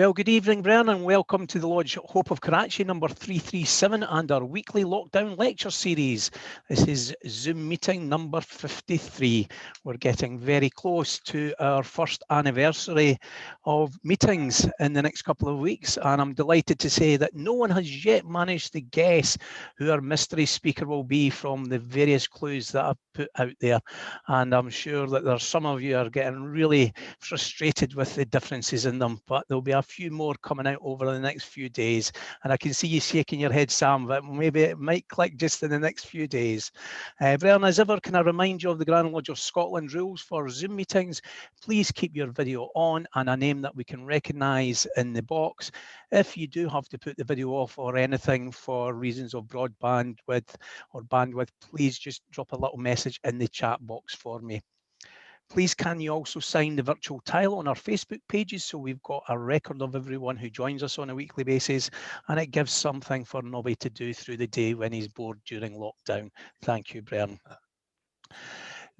Well, good evening, Brian, and welcome to the Lodge Hope of Karachi number 337 and our weekly lockdown lecture series. This is Zoom meeting number 53. We're getting very close to our first anniversary of meetings in the next couple of weeks, and I'm delighted to say that no one has yet managed to guess who our mystery speaker will be from the various clues that I've put out there. And I'm sure that there's some of you are getting really frustrated with the differences in them, but there'll be a few more coming out over the next few days. And I can see you shaking your head, Sam, but maybe it might click just in the next few days. Brian, as ever, can I remind you of the Grand Lodge of Scotland rules for Zoom meetings? Please keep your video on and a name that we can recognise in the box. If you do have to put the video off or anything for reasons of broadband width or bandwidth, please just drop a little message in the chat box for me. Please can you also sign the virtual tile on our Facebook pages so we've got a record of everyone who joins us on a weekly basis, and it gives something for Nobby to do through the day when he's bored during lockdown. Thank you, Brian.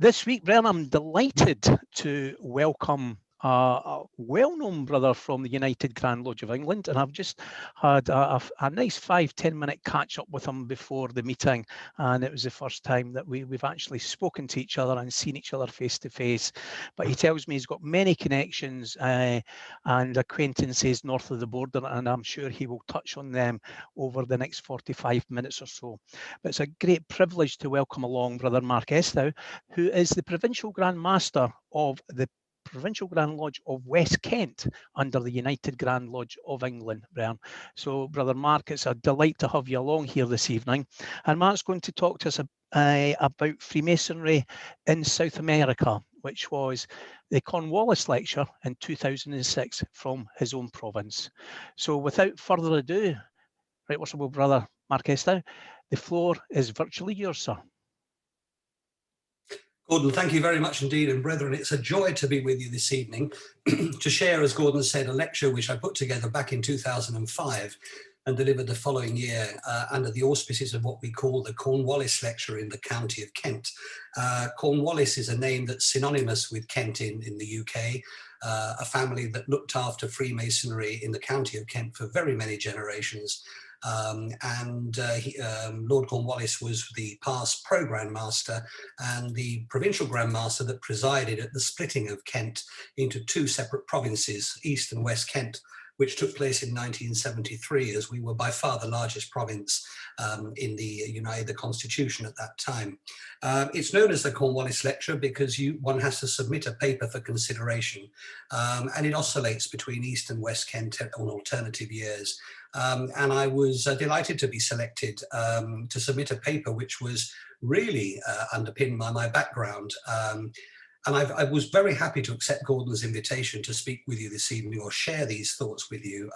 This week, Brian, I'm delighted to welcome a well-known brother from the United Grand Lodge of England, and I've just had a nice 5-10 minute catch up with him before the meeting, and it was the first time that we've actually spoken to each other and seen each other face to face. But he tells me he's got many connections and acquaintances north of the border, and I'm sure he will touch on them over the next 45 minutes or so. But it's a great privilege to welcome along Brother Mark Estaugh, who is the Provincial Grand Master of the Provincial Grand Lodge of West Kent under the United Grand Lodge of England, Brian. So, Brother Mark, it's a delight to have you along here this evening. And Mark's going to talk to us about Freemasonry in South America, which was the Cornwallis lecture in 2006 from his own province. So, without further ado, Right Worshipful Brother Mark Estaugh, the floor is virtually yours, sir. Gordon, thank you very much indeed, and brethren, it's a joy to be with you this evening to share, as Gordon said, a lecture which I put together back in 2005 and delivered the following year under the auspices of what we call the Cornwallis lecture in the county of Kent. Cornwallis is a name that's synonymous with Kent in the UK, a family that looked after Freemasonry in the county of Kent for very many generations. Lord Cornwallis was the past Pro-Grand Master and the Provincial Grand Master that presided at the splitting of Kent into two separate provinces, East and West Kent, which took place in 1973, as we were by far the largest province in the Constitution at that time. It's known as the Cornwallis Lecture because one has to submit a paper for consideration, and it oscillates between East and West Kent on alternative years. And I was delighted to be selected to submit a paper which was really underpinned by my background. And I was very happy to accept Gordon's invitation to speak with you this evening or share these thoughts with you.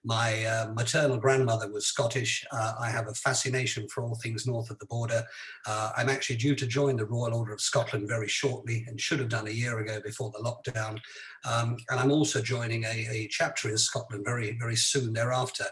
My maternal grandmother was Scottish. I have a fascination for all things north of the border. I'm actually due to join the Royal Order of Scotland very shortly and should have done a year ago before the lockdown. And I'm also joining a chapter in Scotland very, very soon thereafter.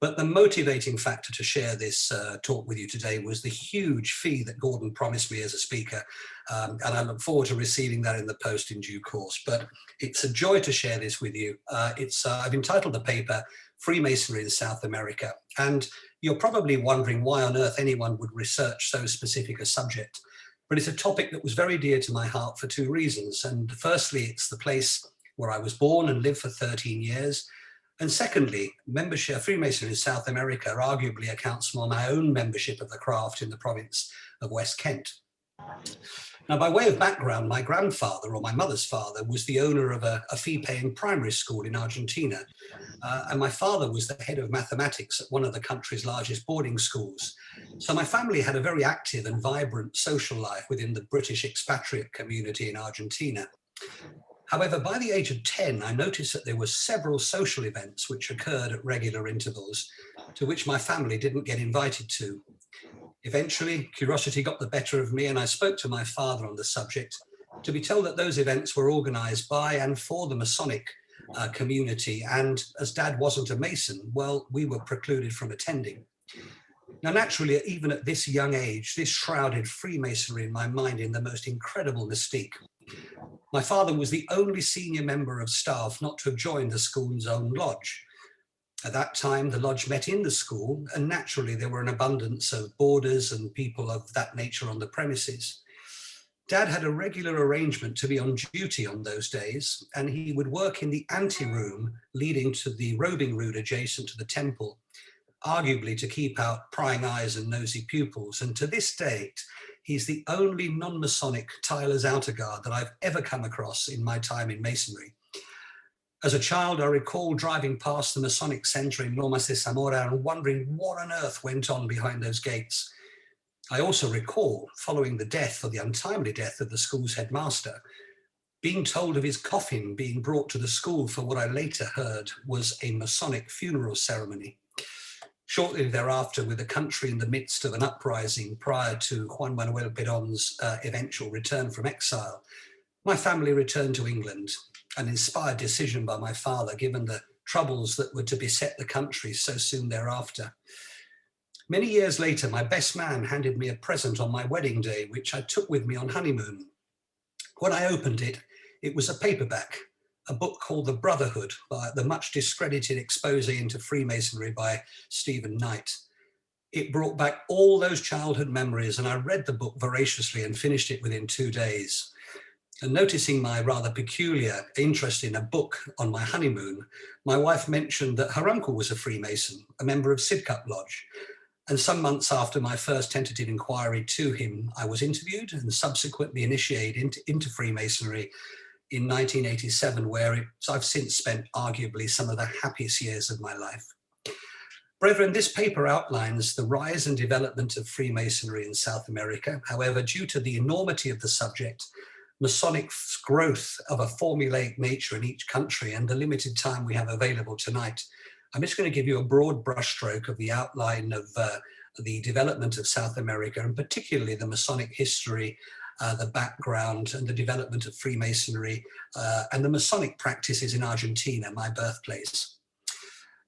But the motivating factor to share this talk with you today was the huge fee that Gordon promised me as a speaker. And I look forward to receiving that in the post in due course. But it's a joy to share this with you. I've entitled the paper Freemasonry in South America. And you're probably wondering why on earth anyone would research so specific a subject. But it's a topic that was very dear to my heart for two reasons. And firstly, it's the place where I was born and lived for 13 years. And secondly, membership, Freemasonry in South America arguably accounts for my own membership of the craft in the province of West Kent. Now, by way of background, my grandfather, or my mother's father, was the owner of a fee-paying primary school in Argentina. And my father was the head of mathematics at one of the country's largest boarding schools. So my family had a very active and vibrant social life within the British expatriate community in Argentina. However, by the age of 10, I noticed that there were several social events which occurred at regular intervals to which my family didn't get invited to. Eventually, curiosity got the better of me and I spoke to my father on the subject, to be told that those events were organised by and for the Masonic community, and as Dad wasn't a Mason, well, we were precluded from attending. Now, naturally, even at this young age, this shrouded Freemasonry in my mind in the most incredible mystique. My father was the only senior member of staff not to have joined the school's own lodge. At that time, the lodge met in the school, and naturally there were an abundance of boarders and people of that nature on the premises. Dad had a regular arrangement to be on duty on those days, and he would work in the anteroom leading to the robing room adjacent to the temple, arguably to keep out prying eyes and nosy pupils. And to this date, he's the only non-Masonic Tyler's outer guard that I've ever come across in my time in Masonry. As a child, I recall driving past the Masonic Centre in Lomas de Zamora and wondering what on earth went on behind those gates. I also recall, following the death or the untimely death of the school's headmaster, being told of his coffin being brought to the school for what I later heard was a Masonic funeral ceremony. Shortly thereafter, with the country in the midst of an uprising prior to Juan Manuel Perón's eventual return from exile, my family returned to England, an inspired decision by my father, given the troubles that were to beset the country so soon thereafter. Many years later, my best man handed me a present on my wedding day, which I took with me on honeymoon. When I opened it, it was a paperback, a book called The Brotherhood, by the much discredited expose into Freemasonry by Stephen Knight. It brought back all those childhood memories, and I read the book voraciously and finished it within 2 days. And noticing my rather peculiar interest in a book on my honeymoon, my wife mentioned that her uncle was a Freemason, a member of Sidcup Lodge. And some months after my first tentative inquiry to him, I was interviewed and subsequently initiated into Freemasonry in 1987, where I've since spent arguably some of the happiest years of my life. Brethren, this paper outlines the rise and development of Freemasonry in South America. However, due to the enormity of the subject, Masonic's growth of a formulaic nature in each country, and the limited time we have available tonight, I'm just going to give you a broad brushstroke of the outline of the development of South America, and particularly the Masonic history, the background and the development of Freemasonry, and the Masonic practices in Argentina, my birthplace.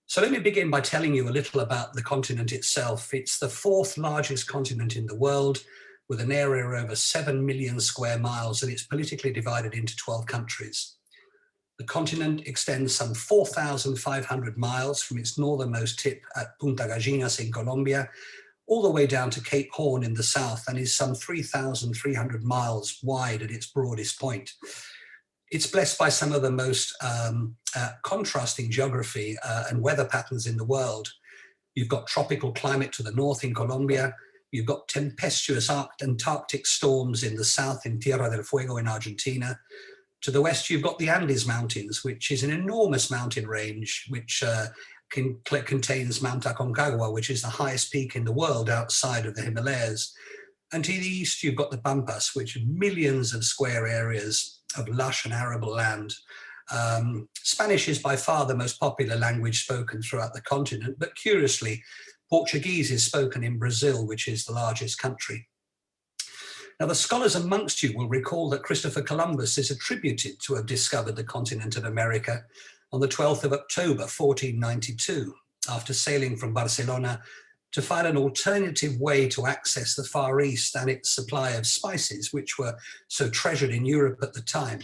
So let me begin by telling you a little about the continent itself. It's the 4th largest continent in the world, with an area of over 7 million square miles, and it's politically divided into 12 countries. The continent extends some 4,500 miles from its northernmost tip at Punta Gallinas in Colombia, all the way down to Cape Horn in the south, and is some 3,300 miles wide at its broadest point. It's blessed by some of the most contrasting geography and weather patterns in the world. You've got tropical climate to the north in Colombia. You've got tempestuous Antarctic storms in the south in Tierra del Fuego in Argentina. To the west, you've got the Andes Mountains, which is an enormous mountain range, which contains Mount Aconcagua, which is the highest peak in the world outside of the Himalayas. And to the east, you've got the Pampas, which are millions of square areas of lush and arable land. Spanish is by far the most popular language spoken throughout the continent, but curiously, Portuguese is spoken in Brazil, which is the largest country. Now, the scholars amongst you will recall that Christopher Columbus is attributed to have discovered the continent of America on the 12th of October, 1492, after sailing from Barcelona to find an alternative way to access the Far East and its supply of spices, which were so treasured in Europe at the time.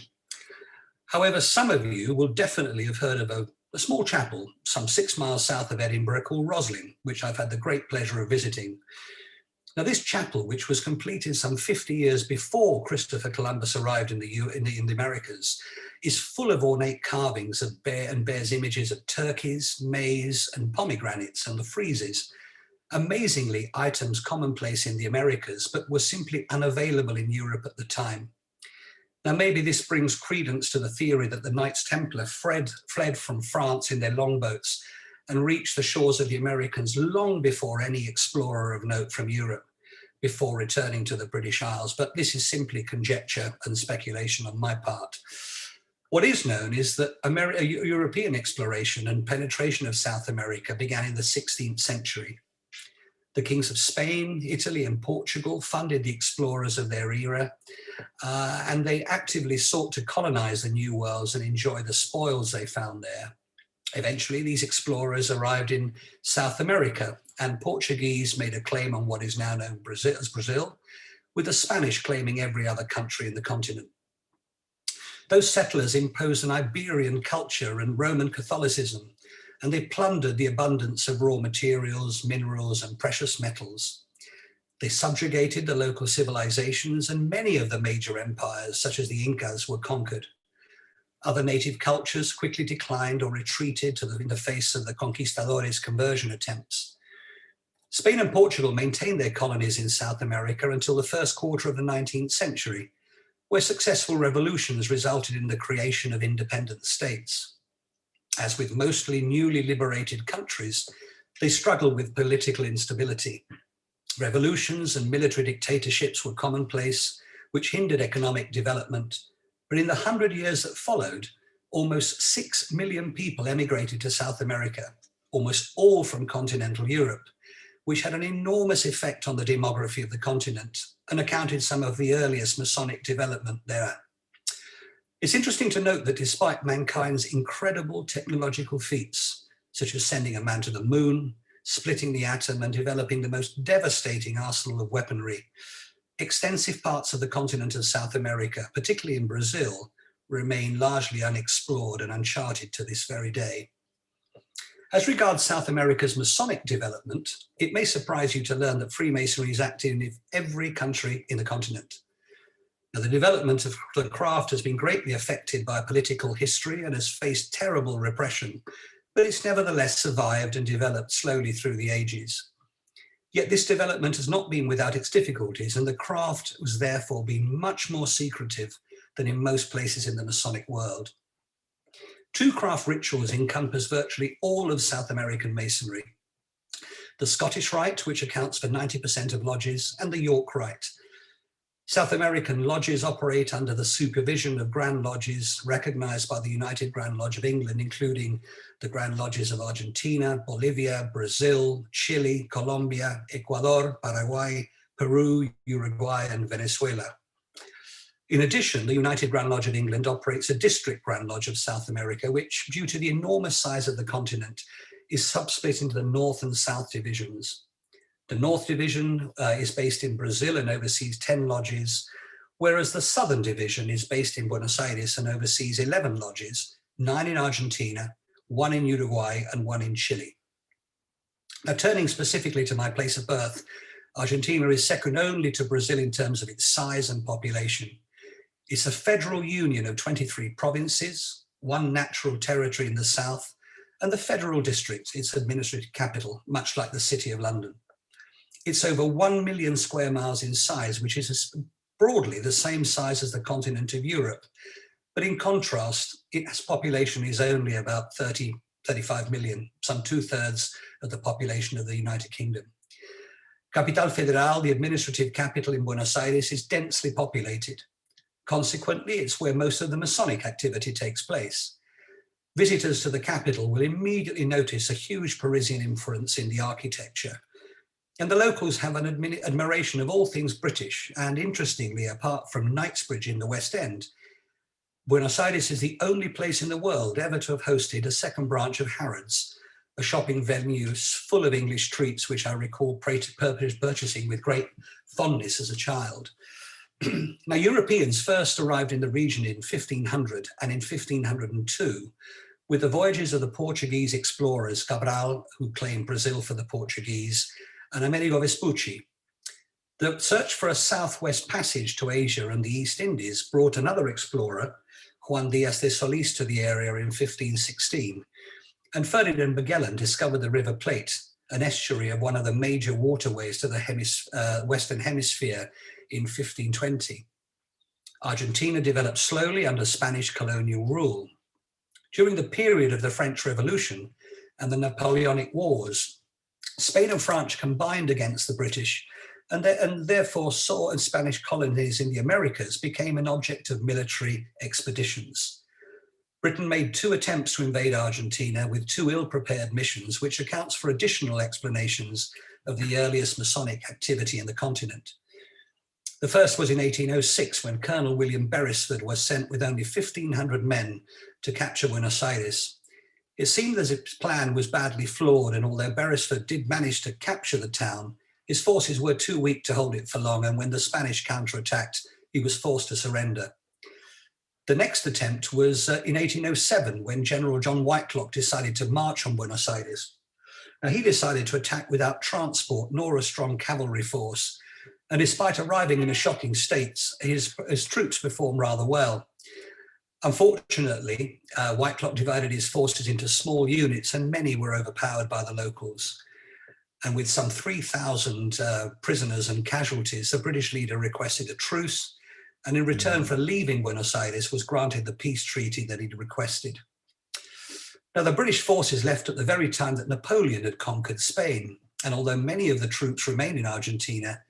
However, some of you will definitely have heard of a small chapel some 6 miles south of Edinburgh called Roslin, which I've had the great pleasure of visiting. Now, this chapel, which was completed some 50 years before Christopher Columbus arrived in the Americas, is full of ornate carvings of and bears images of turkeys, maize, and pomegranates and the friezes. Amazingly, items commonplace in the Americas, but were simply unavailable in Europe at the time. Now, maybe this brings credence to the theory that the Knights Templar fled from France in their longboats and reached the shores of the Americas long before any explorer of note from Europe, before returning to the British Isles. But this is simply conjecture and speculation on my part. What is known is that European exploration and penetration of South America began in the 16th century. The kings of Spain, Italy, and Portugal funded the explorers of their era, and they actively sought to colonize the new worlds and enjoy the spoils they found there. Eventually, these explorers arrived in South America, and Portuguese made a claim on what is now known as Brazil, with the Spanish claiming every other country in the continent. Those settlers imposed an Iberian culture and Roman Catholicism, and they plundered the abundance of raw materials, minerals, and precious metals. They subjugated the local civilizations, and many of the major empires, such as the Incas, were conquered. Other native cultures quickly declined or retreated in the face of the conquistadores' conversion attempts. Spain and Portugal maintained their colonies in South America until the first quarter of the 19th century, where successful revolutions resulted in the creation of independent states. As with mostly newly liberated countries, they struggled with political instability. Revolutions and military dictatorships were commonplace, which hindered economic development. But in the 100 years that followed, almost 6 million people emigrated to South America, almost all from continental Europe, which had an enormous effect on the demography of the continent and accounted some of the earliest Masonic development there. It's interesting to note that despite mankind's incredible technological feats, such as sending a man to the moon, splitting the atom, and developing the most devastating arsenal of weaponry, extensive parts of the continent of South America, particularly in Brazil, remain largely unexplored and uncharted to this very day. As regards South America's Masonic development, it may surprise you to learn that Freemasonry is active in every country in the continent. Now, the development of the craft has been greatly affected by political history and has faced terrible repression, but it's nevertheless survived and developed slowly through the ages. Yet this development has not been without its difficulties, and the craft has therefore been much more secretive than in most places in the Masonic world. Two craft rituals encompass virtually all of South American Masonry: the Scottish Rite, which accounts for 90% of lodges, and the York Rite. South American lodges operate under the supervision of Grand Lodges recognized by the United Grand Lodge of England, including the Grand Lodges of Argentina, Bolivia, Brazil, Chile, Colombia, Ecuador, Paraguay, Peru, Uruguay, and Venezuela. In addition, the United Grand Lodge of England operates a District Grand Lodge of South America, which, due to the enormous size of the continent, is subsplit into the North and South divisions. The North Division is based in Brazil and oversees 10 lodges, whereas the Southern Division is based in Buenos Aires and oversees 11 lodges, 9 in Argentina, 1 in Uruguay, and 1 in Chile. Now, turning specifically to my place of birth, Argentina is second only to Brazil in terms of its size and population. It's a federal union of 23 provinces, 1 natural territory in the south, and the federal district, its administrative capital, much like the City of London. It's over 1 million square miles in size, which is broadly the same size as the continent of Europe. But in contrast, its population is only about 35 million, some 2/3 of the population of the United Kingdom. Capital Federal, the administrative capital in Buenos Aires, is densely populated. Consequently, it's where most of the Masonic activity takes place. Visitors to the capital will immediately notice a huge Parisian influence in the architecture. And the locals have an admiration of all things British, and interestingly, apart from Knightsbridge in the West End, Buenos Aires is the only place in the world ever to have hosted a second branch of Harrods, a shopping venue full of English treats, which I recall purchasing with great fondness as a child. Now, Europeans first arrived in the region in 1500 and in 1502 with the voyages of the Portuguese explorers Cabral, who claimed Brazil for the Portuguese, and Amerigo Vespucci. The search for a southwest passage to Asia and the East Indies brought another explorer, Juan Diaz de Solis, to the area in 1516, and Ferdinand Magellan discovered the River Plate, an estuary of one of the major waterways to the Western Hemisphere, in 1520. Argentina developed slowly under Spanish colonial rule. During the period of the French Revolution and the Napoleonic Wars, Spain and France combined against the British, and therefore Spanish colonies in the Americas became an object of military expeditions. Britain made 2 attempts to invade Argentina with 2 ill-prepared missions, which accounts for additional explanations of the earliest Masonic activity in the continent. The first was in 1806, when Colonel William Beresford was sent with only 1,500 men to capture Buenos Aires. It seemed as if his plan was badly flawed, and although Beresford did manage to capture the town, his forces were too weak to hold it for long, and when the Spanish counterattacked, he was forced to surrender. The next attempt was in 1807, when General John Whitelock decided to march on Buenos Aires. Now, he decided to attack without transport nor a strong cavalry force, and despite arriving in a shocking state, his troops performed rather well. Unfortunately, Whitelock divided his forces into small units, and many were overpowered by the locals. And with some 3,000 prisoners and casualties, the British leader requested a truce, and in return for leaving Buenos Aires was granted the peace treaty that he'd requested. Now, the British forces left at the very time that Napoleon had conquered Spain, and although many of the troops remained in Argentina,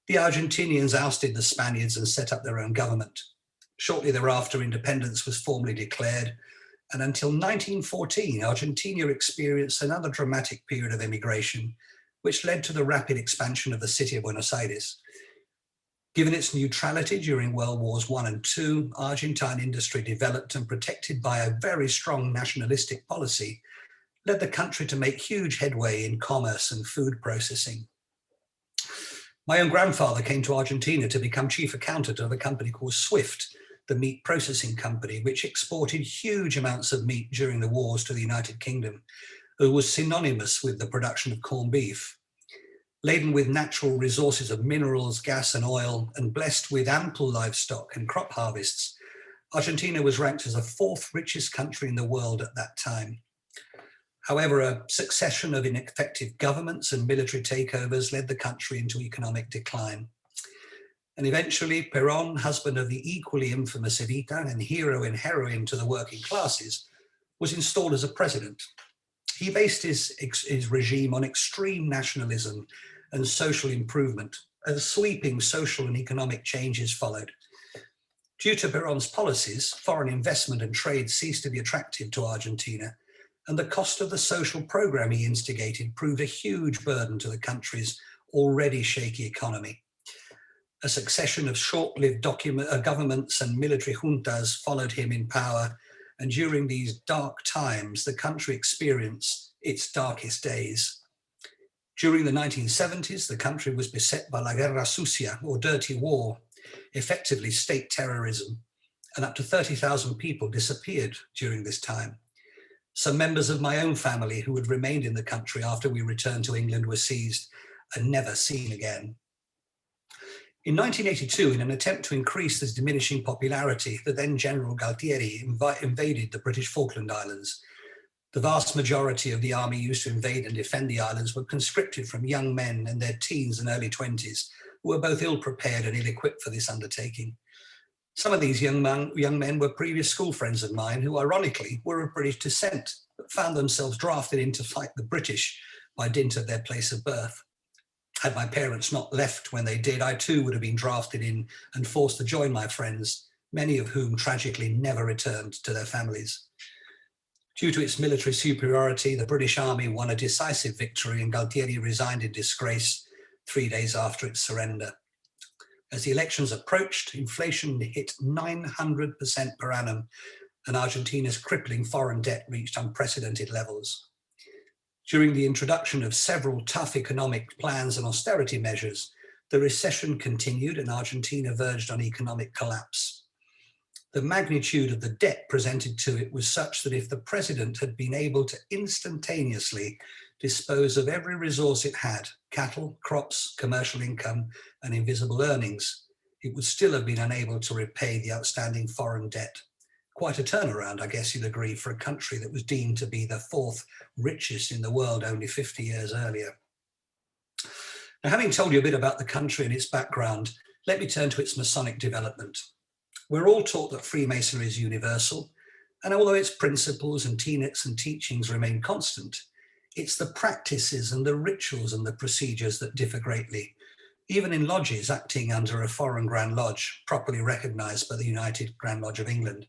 the Argentinians ousted the Spaniards and set up their own government. Shortly thereafter, independence was formally declared, and until 1914, Argentina experienced another dramatic period of immigration, which led to the rapid expansion of the city of Buenos Aires. Given its neutrality during World Wars I and II, Argentine industry developed and, protected by a very strong nationalistic policy, led the country to make huge headway in commerce and food processing. My own grandfather came to Argentina to become chief accountant of a company called Swift, the meat processing company, which exported huge amounts of meat during the wars to the United Kingdom, who was synonymous with the production of corned beef. Laden with natural resources of minerals, gas and oil, and blessed with ample livestock and crop harvests, Argentina was ranked as the fourth richest country in the world at that time. However, a succession of ineffective governments and military takeovers led the country into economic decline. And eventually, Perón, husband of the equally infamous Evita and hero and heroine to the working classes, was installed as a president. He based his regime on extreme nationalism and social improvement, and sweeping social and economic changes followed. Due to Perón's policies, foreign investment and trade ceased to be attractive to Argentina, and the cost of the social program he instigated proved a huge burden to the country's already shaky economy. A succession of short-lived governments and military juntas followed him in power, and during these dark times, the country experienced its darkest days. During the 1970s, the country was beset by la guerra sucia, or dirty war, effectively state terrorism, and up to 30,000 people disappeared during this time. Some members of my own family who had remained in the country after we returned to England were seized and never seen again. In 1982, in an attempt to increase this diminishing popularity, the then General Galtieri invaded the British Falkland Islands. The vast majority of the army used to invade and defend the islands were conscripted from young men in their teens and early 20s, who were both ill-prepared and ill-equipped for this undertaking. Some of these young men were previous school friends of mine who, ironically, were of British descent, but found themselves drafted in to fight the British by dint of their place of birth. Had my parents not left when they did, I too would have been drafted in and forced to join my friends, many of whom tragically never returned to their families. Due to its military superiority, the British Army won a decisive victory, and Galtieri resigned in disgrace 3 days after its surrender. As the elections approached, inflation hit 900% per annum, and Argentina's crippling foreign debt reached unprecedented levels. During the introduction of several tough economic plans and austerity measures, the recession continued and Argentina verged on economic collapse. The magnitude of the debt presented to it was such that if the president had been able to instantaneously dispose of every resource it had, cattle, crops, commercial income, and invisible earnings, it would still have been unable to repay the outstanding foreign debt. Quite a turnaround, I guess you'd agree, for a country that was deemed to be the fourth richest in the world only 50 years earlier. Now, having told you a bit about the country and its background, let me turn to its Masonic development. We're all taught that Freemasonry is universal, and although its principles and tenets and teachings remain constant, it's the practices and the rituals and the procedures that differ greatly, even in lodges acting under a foreign Grand Lodge, properly recognized by the United Grand Lodge of England.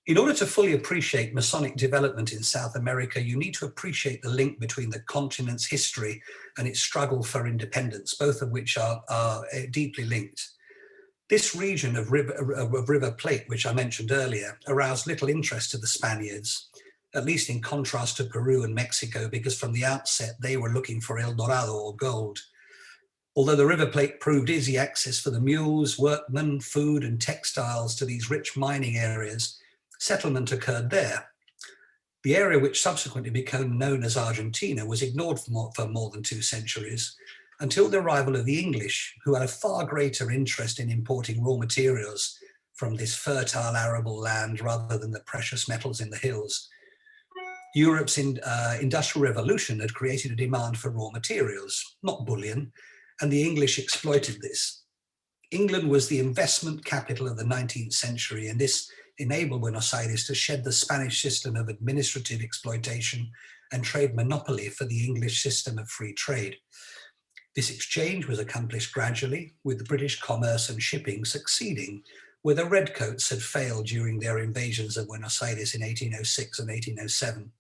In order to fully appreciate Masonic development in South America, you need to appreciate the link between the continent's history and its struggle for independence, both of which are deeply linked. This region of River Plate, which I mentioned earlier, aroused little interest to the Spaniards, at least in contrast to Peru and Mexico, because from the outset they were looking for El Dorado or gold. Although the River Plate proved easy access for the mules, workmen, food and textiles to these rich mining areas, settlement occurred there. The area, which subsequently became known as Argentina, was ignored for more than 2 centuries, until the arrival of the English, who had a far greater interest in importing raw materials from this fertile arable land rather than the precious metals in the hills. Europe's industrial revolution had created a demand for raw materials, not bullion, and the English exploited this. England was the investment capital of the 19th century, and this enabled Buenos Aires to shed the Spanish system of administrative exploitation and trade monopoly for the English system of free trade. This exchange was accomplished gradually, with British commerce and shipping succeeding, where the Redcoats had failed during their invasions of Buenos Aires in 1806 and 1807.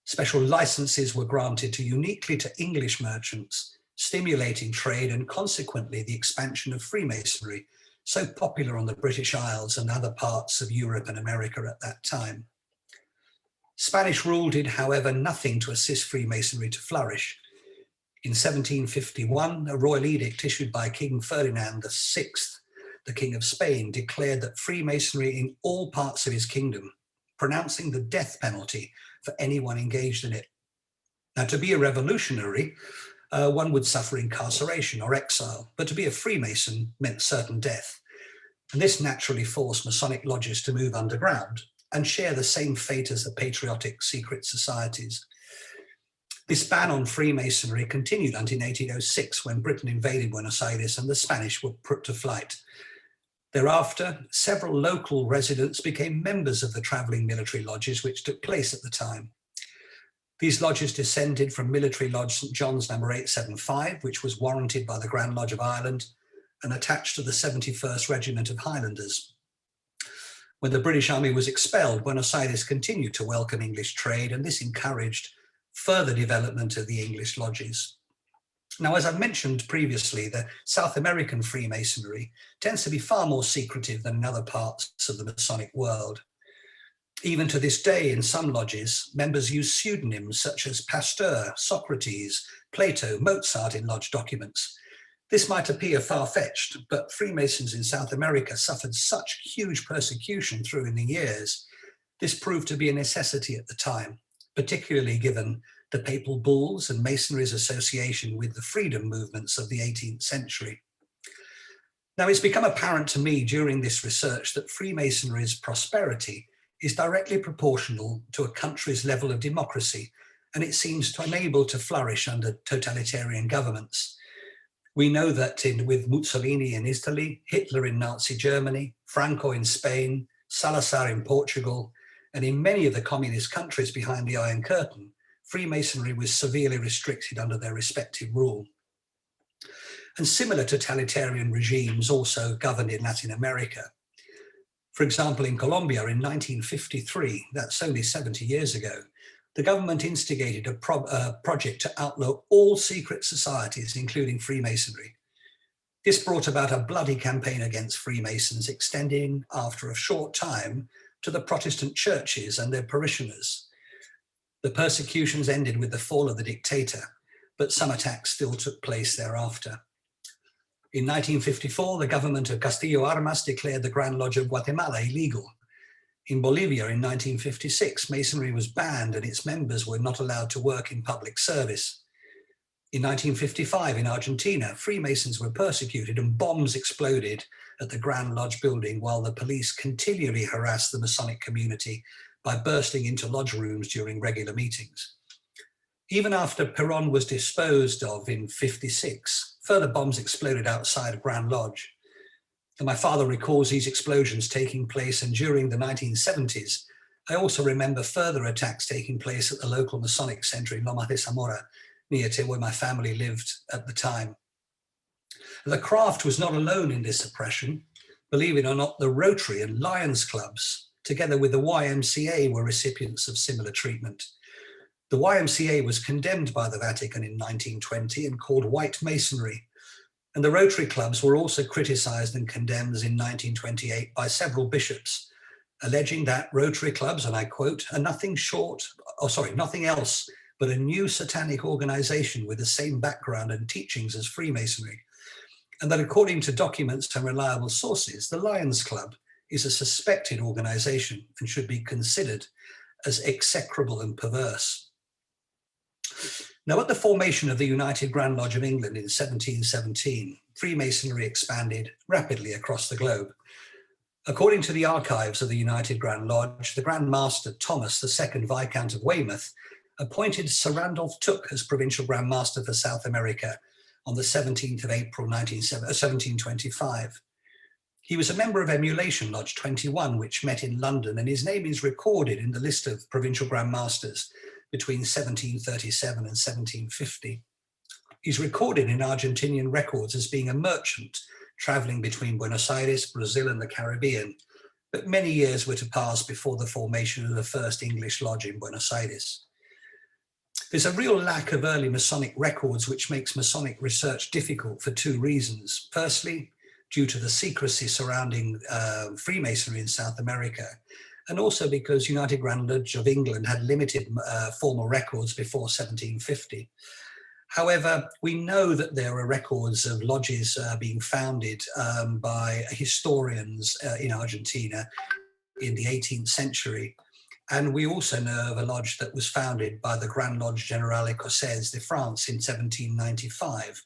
Special licenses were granted uniquely to English merchants, stimulating trade and consequently the expansion of Freemasonry, so popular on the British Isles and other parts of Europe and America at that time. Spanish rule did, however, nothing to assist Freemasonry to flourish. In 1751, a royal edict issued by King Ferdinand VI, the King of Spain, declared that Freemasonry in all parts of his kingdom, pronouncing the death penalty for anyone engaged in it. Now, to be a revolutionary, one would suffer incarceration or exile, but to be a Freemason meant certain death. And this naturally forced Masonic lodges to move underground and share the same fate as the patriotic secret societies. This ban on Freemasonry continued until 1806, when Britain invaded Buenos Aires and the Spanish were put to flight. Thereafter, several local residents became members of the traveling military lodges which took place at the time. These lodges descended from Military Lodge St. John's number 875, which was warranted by the Grand Lodge of Ireland and attached to the 71st Regiment of Highlanders. When the British Army was expelled, Buenos Aires continued to welcome English trade, and this encouraged further development of the English lodges. Now, as I've mentioned previously, the South American Freemasonry tends to be far more secretive than in other parts of the Masonic world. Even to this day, in some lodges, members use pseudonyms such as Pasteur, Socrates, Plato, Mozart in lodge documents. This might appear far-fetched, but Freemasons in South America suffered such huge persecution through in the years. This proved to be a necessity at the time, particularly given the papal bulls and Masonry's association with the freedom movements of the 18th century. Now, it's become apparent to me during this research that Freemasonry's prosperity is directly proportional to a country's level of democracy, and it seems to enable to flourish under totalitarian governments. We know that with Mussolini in Italy, Hitler in Nazi Germany, Franco in Spain, Salazar in Portugal, and in many of the communist countries behind the Iron Curtain, Freemasonry was severely restricted under their respective rule. And similar totalitarian regimes also governed in Latin America. For example, in Colombia in 1953, that's only 70 years ago, the government instigated a project to outlaw all secret societies, including Freemasonry. This brought about a bloody campaign against Freemasons, extending after a short time to the Protestant churches and their parishioners. The persecutions ended with the fall of the dictator, but some attacks still took place thereafter. In 1954, the government of Castillo Armas declared the Grand Lodge of Guatemala illegal. In Bolivia in 1956, Masonry was banned and its members were not allowed to work in public service. In 1955, in Argentina, Freemasons were persecuted and bombs exploded at the Grand Lodge building while the police continually harassed the Masonic community by bursting into lodge rooms during regular meetings. Even after Perón was disposed of in 1956, further bombs exploded outside of Grand Lodge. And my father recalls these explosions taking place, and during the 1970s, I also remember further attacks taking place at the local Masonic Center in Lomas de Zamora, near to where my family lived at the time. The craft was not alone in this oppression. Believe it or not, the Rotary and Lions clubs, together with the YMCA, were recipients of similar treatment. The YMCA was condemned by the Vatican in 1920 and called White Masonry. And the Rotary clubs were also criticized and condemned in 1928 by several bishops, alleging that Rotary clubs, and I quote, are nothing else but a new satanic organization with the same background and teachings as Freemasonry, and that according to documents and reliable sources, the Lions Club is a suspected organization and should be considered as execrable and perverse. Now, at the formation of the United Grand Lodge of England in 1717, Freemasonry expanded rapidly across the globe. According to the archives of the United Grand Lodge, the Grand Master Thomas, the second Viscount of Weymouth, appointed Sir Randolph Tooke as Provincial Grand Master for South America on the 17th of April 1725. He was a member of Emulation Lodge 21, which met in London, and his name is recorded in the list of Provincial Grand Masters between 1737 and 1750. He's recorded in Argentinian records as being a merchant traveling between Buenos Aires, Brazil, and the Caribbean, but many years were to pass before the formation of the first English lodge in Buenos Aires. There's a real lack of early Masonic records, which makes Masonic research difficult for two reasons. Firstly, due to the secrecy surrounding Freemasonry in South America, and also because United Grand Lodge of England had limited formal records before 1750. However, we know that there are records of lodges being founded by historians in Argentina in the 18th century. And we also know of a lodge that was founded by the Grand Lodge Générale Écossaise de France in 1795,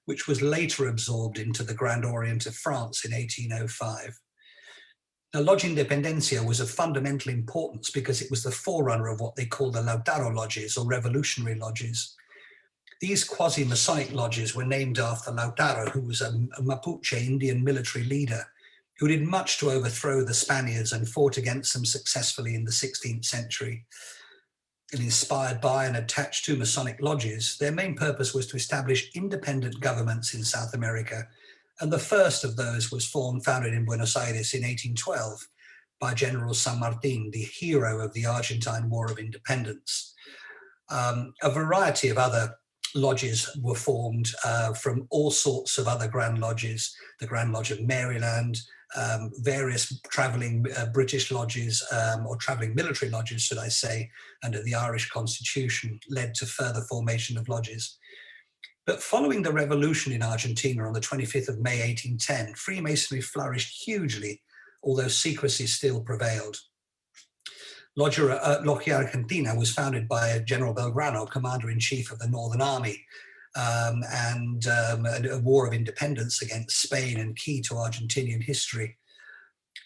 which was later absorbed into the Grand Orient of France in 1805. Now, Lodge Independencia was of fundamental importance because it was the forerunner of what they call the Logdara Lodges, or revolutionary lodges. These quasi-Masonic lodges were named after Logdara, who was a Mapuche Indian military leader who did much to overthrow the Spaniards and fought against them successfully in the 16th century. And inspired by and attached to Masonic lodges, their main purpose was to establish independent governments in South America. And the first of those was founded in Buenos Aires in 1812 by General San Martin, the hero of the Argentine War of Independence. A variety of other lodges were formed from all sorts of other Grand Lodges, the Grand Lodge of Maryland, various traveling British lodges, or traveling military lodges, should I say, under the Irish Constitution, led to further formation of lodges. But following the revolution in Argentina on the 25th of May 1810, Freemasonry flourished hugely, although secrecy still prevailed. Loggia Argentina was founded by General Belgrano, commander-in-chief of the Northern Army, and a war of independence against Spain and key to Argentinian history.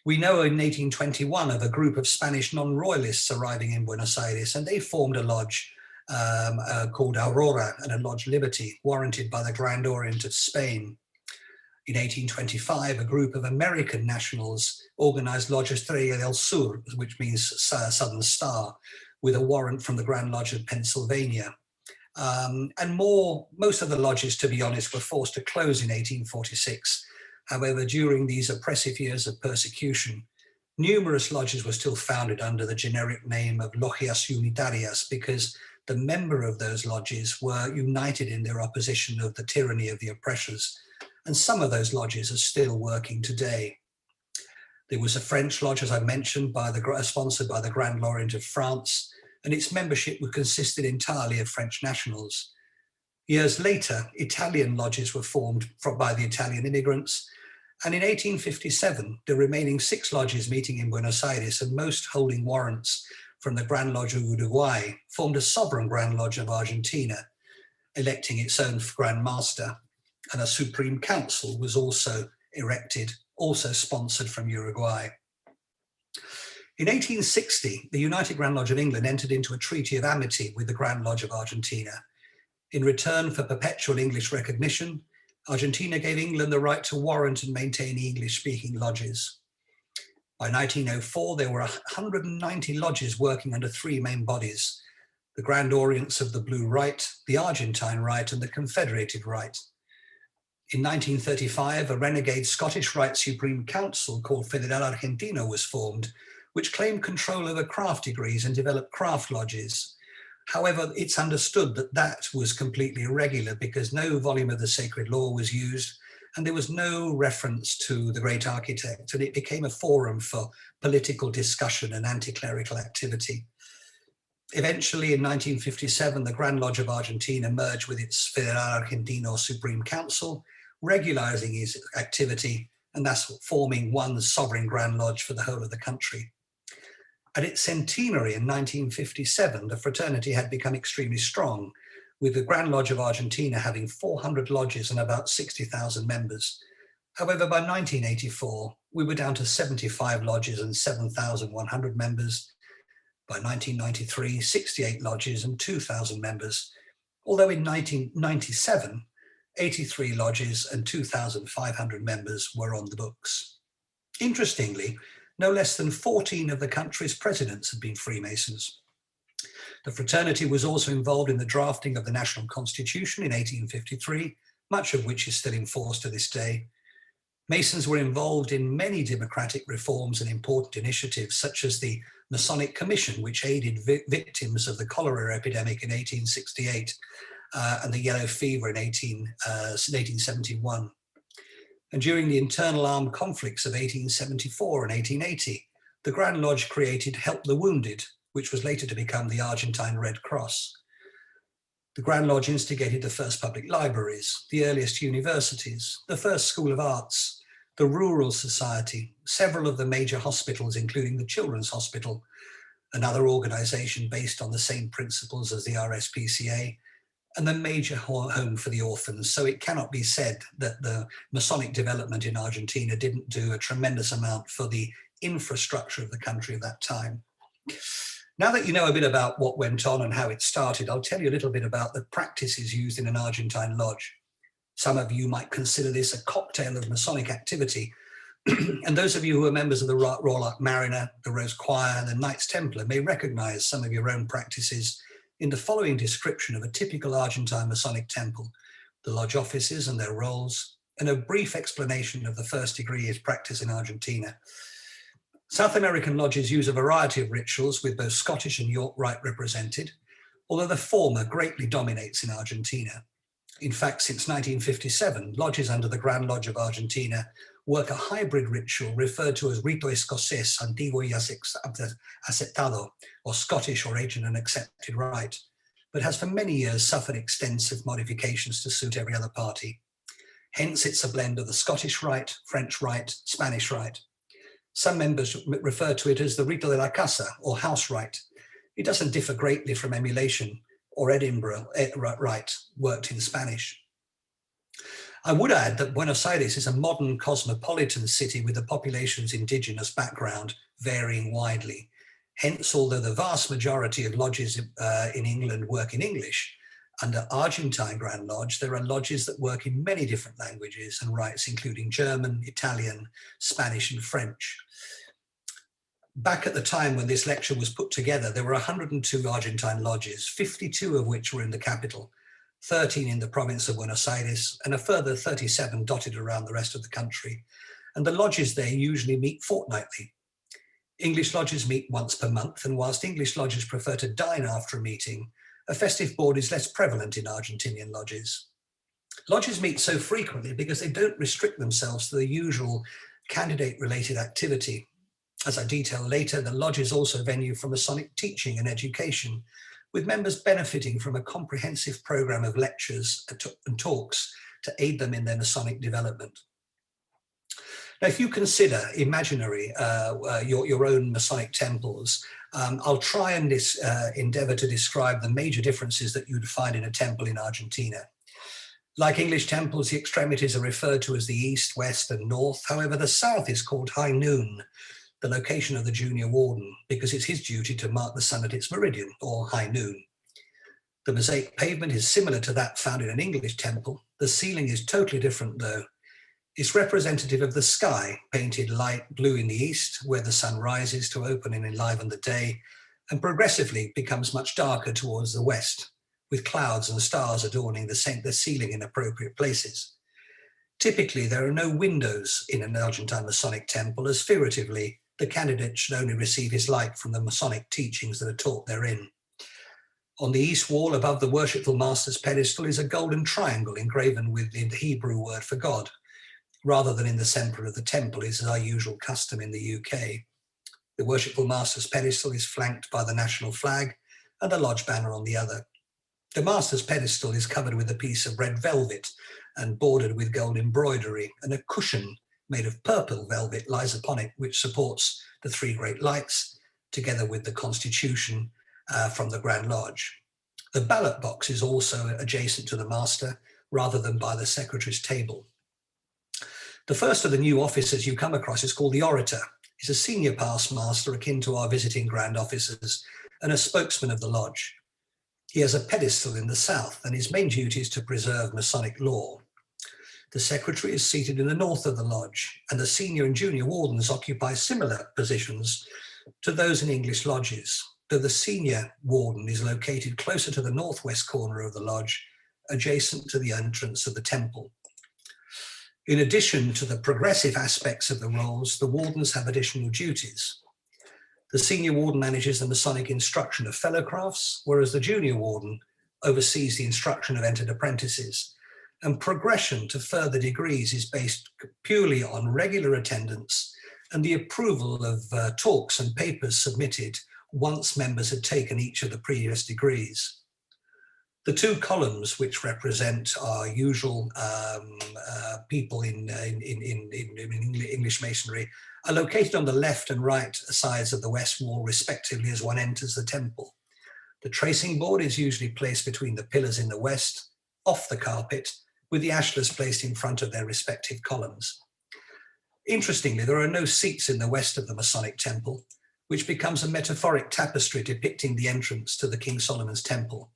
We know in 1821 of a group of Spanish non-royalists arriving in Buenos Aires, and they formed a lodge called Aurora and a Lodge Liberty, warranted by the Grand Orient of Spain. In 1825, a group of American nationals organized Lodge Estrella del Sur, which means Southern Star, with a warrant from the Grand Lodge of Pennsylvania. And most of the lodges, to be honest, were forced to close in 1846. However, during these oppressive years of persecution, numerous lodges were still founded under the generic name of Logias Unitarias, because the members of those lodges were united in their opposition of the tyranny of the oppressors. And some of those lodges are still working today. There was a French lodge, as I mentioned, sponsored by the Grand Orient of France, and its membership consisted entirely of French nationals. Years later, Italian lodges were formed by the Italian immigrants, and in 1857, the remaining 6 lodges meeting in Buenos Aires, and most holding warrants from the Grand Lodge of Uruguay, formed a sovereign Grand Lodge of Argentina, electing its own Grand Master. And a Supreme Council was also erected, also sponsored from Uruguay. In 1860, the United Grand Lodge of England entered into a treaty of amity with the Grand Lodge of Argentina. In return for perpetual English recognition, Argentina gave England the right to warrant and maintain English-speaking lodges. By 1904, there were 190 lodges working under 3 main bodies: the Grand Orients of the Blue Rite, the Argentine Rite, and the Confederated Rite. In 1935, a renegade Scottish Rite Supreme Council called Federal Argentino was formed, which claimed control over craft degrees and developed craft lodges. However, it's understood that that was completely irregular because no volume of the sacred law was used and there was no reference to the great architect, and it became a forum for political discussion and anti-clerical activity. Eventually, in 1957, the Grand Lodge of Argentina merged with its Federal Argentino Supreme Council, regularizing its activity and thus forming one sovereign Grand Lodge for the whole of the country. At its centenary in 1957, the fraternity had become extremely strong, with the Grand Lodge of Argentina having 400 lodges and about 60,000 members. However, by 1984, we were down to 75 lodges and 7,100 members. By 1993, 68 lodges and 2,000 members, although in 1997, 83 lodges and 2,500 members were on the books. Interestingly, no less than 14 of the country's presidents had been Freemasons. The fraternity was also involved in the drafting of the National Constitution in 1853, much of which is still in force to this day. Masons were involved in many democratic reforms and important initiatives, such as the Masonic Commission, which aided victims of the cholera epidemic in 1868 and the yellow fever in 1871. And during the internal armed conflicts of 1874 and 1880, the Grand Lodge created Help the Wounded, which was later to become the Argentine Red Cross. The Grand Lodge instigated the first public libraries, the earliest universities, the first School of Arts, the Rural Society, several of the major hospitals, including the Children's Hospital, another organization based on the same principles as the RSPCA, and the major home for the orphans. So it cannot be said that the Masonic development in Argentina didn't do a tremendous amount for the infrastructure of the country at that time. Now that you know a bit about what went on and how it started, I'll tell you a little bit about the practices used in an Argentine lodge. Some of you might consider this a cocktail of Masonic activity. And those of you who are members of the Royal Ark Mariner, the Rose Choir, and the Knights Templar may recognize some of your own practices in the following description of a typical Argentine Masonic temple, the lodge offices and their roles, and a brief explanation of the first degree is practice in Argentina. South American lodges use a variety of rituals with both Scottish and York Rite represented, although the former greatly dominates in Argentina. In fact, since 1957, lodges under the Grand Lodge of Argentina work a hybrid ritual referred to as Rito Escocés Antiguo y Aceptado, or Scottish or ancient and accepted rite, but has for many years suffered extensive modifications to suit every other party. Hence, it's a blend of the Scottish rite, French rite, Spanish rite. Some members refer to it as the Rito de la Casa, or house rite. It doesn't differ greatly from emulation or Edinburgh rite, worked in Spanish. I would add that Buenos Aires is a modern cosmopolitan city with the population's indigenous background varying widely. Hence, although the vast majority of lodges in England work in English, under Argentine Grand Lodge, there are lodges that work in many different languages and rites, including German, Italian, Spanish, and French. Back at the time when this lecture was put together, there were 102 Argentine lodges, 52 of which were in the capital, 13 in the province of Buenos Aires, and a further 37 dotted around the rest of the country. And the lodges there usually meet fortnightly. English lodges meet once per month, and whilst English lodges prefer to dine after a meeting, a festive board is less prevalent in Argentinian lodges. Lodges meet so frequently because they don't restrict themselves to the usual candidate-related activity. As I detail later, the lodge is also a venue for Masonic teaching and education, with members benefiting from a comprehensive program of lectures and talks to aid them in their Masonic development. Now, if you consider imaginary your own Masonic temples, I'll try and endeavor to describe the major differences that you'd find in a temple in Argentina. Like English temples, the extremities are referred to as the east, west, and north. However, the south is called high noon, the location of the junior warden, because it's his duty to mark the sun at its meridian, or high noon. The mosaic pavement is similar to that found in an English temple. The ceiling is totally different, though. It's representative of the sky, painted light blue in the east, where the sun rises to open and enliven the day, and progressively becomes much darker towards the west, with clouds and stars adorning the ceiling in appropriate places. Typically, there are no windows in an Argentine Masonic temple, as figuratively, the candidate should only receive his light from the Masonic teachings that are taught therein. On the east wall, above the worshipful master's pedestal, is a golden triangle engraven with the Hebrew word for God, rather than in the center of the temple, is our usual custom in the UK. The worshipful master's pedestal is flanked by the national flag, and a lodge banner on the other. The master's pedestal is covered with a piece of red velvet and bordered with gold embroidery, and a cushion made of purple velvet lies upon it, which supports the three great lights, together with the Constitution from the Grand Lodge. The ballot box is also adjacent to the master, rather than by the secretary's table. The first of the new officers you come across is called the Orator. He's a senior past master akin to our visiting grand officers and a spokesman of the lodge. He has a pedestal in the south, and his main duty is to preserve Masonic law. The secretary is seated in the north of the lodge, and the senior and junior wardens occupy similar positions to those in English lodges, though the senior warden is located closer to the northwest corner of the lodge, adjacent to the entrance of the temple. In addition to the progressive aspects of the roles, the wardens have additional duties. The senior warden manages the Masonic instruction of fellow crafts, whereas the junior warden oversees the instruction of entered apprentices. And progression to further degrees is based purely on regular attendance and the approval of talks and papers submitted once members had taken each of the previous degrees. The two columns, which represent our usual people in English Masonry, are located on the left and right sides of the west wall, respectively, as one enters the temple. The tracing board is usually placed between the pillars in the west, off the carpet, with the ashlars placed in front of their respective columns. Interestingly, there are no seats in the west of the Masonic temple, which becomes a metaphoric tapestry depicting the entrance to the King Solomon's temple,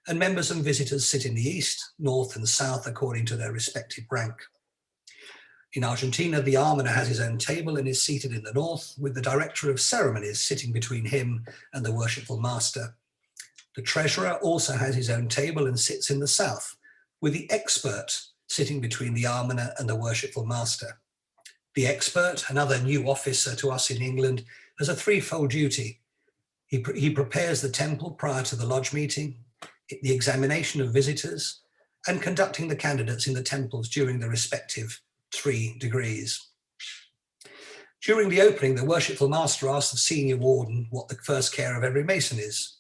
and members and visitors sit in the east, north, and south according to their respective rank. In Argentina, the almoner has his own table and is seated in the north, with the director of ceremonies sitting between him and the worshipful master. The treasurer also has his own table and sits in the south, with the expert sitting between the almoner and the worshipful master. The expert, another new officer to us in England, has a threefold duty. He prepares the temple prior to the lodge meeting, the examination of visitors, and conducting the candidates in the temples during the respective 3 degrees. During the opening, the worshipful master asks the senior warden what the first care of every Mason is.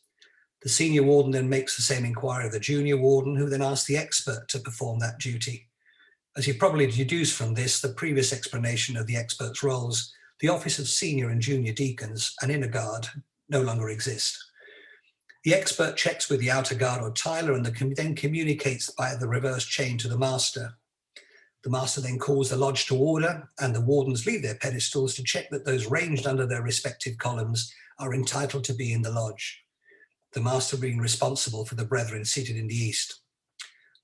The senior warden then makes the same inquiry of the junior warden, who then asks the expert to perform that duty. As you probably deduce from this, the previous explanation of the expert's roles, the office of senior and junior deacons and inner guard no longer exist. The expert checks with the outer guard or tiler and then communicates by the reverse chain to the master. The master then calls the lodge to order, and the wardens leave their pedestals to check that those ranged under their respective columns are entitled to be in the lodge, the master being responsible for the brethren seated in the east.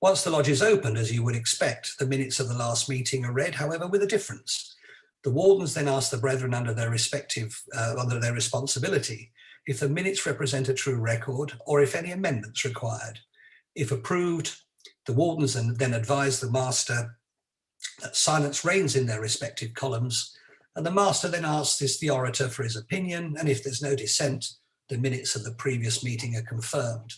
Once the lodge is opened, as you would expect, the minutes of the last meeting are read, however, with a difference. The wardens then ask the brethren under their responsibility if the minutes represent a true record or if any amendments required. If approved, the wardens then advise the master that silence reigns in their respective columns, and the master then asks the orator for his opinion, and if there's no dissent, the minutes of the previous meeting are confirmed.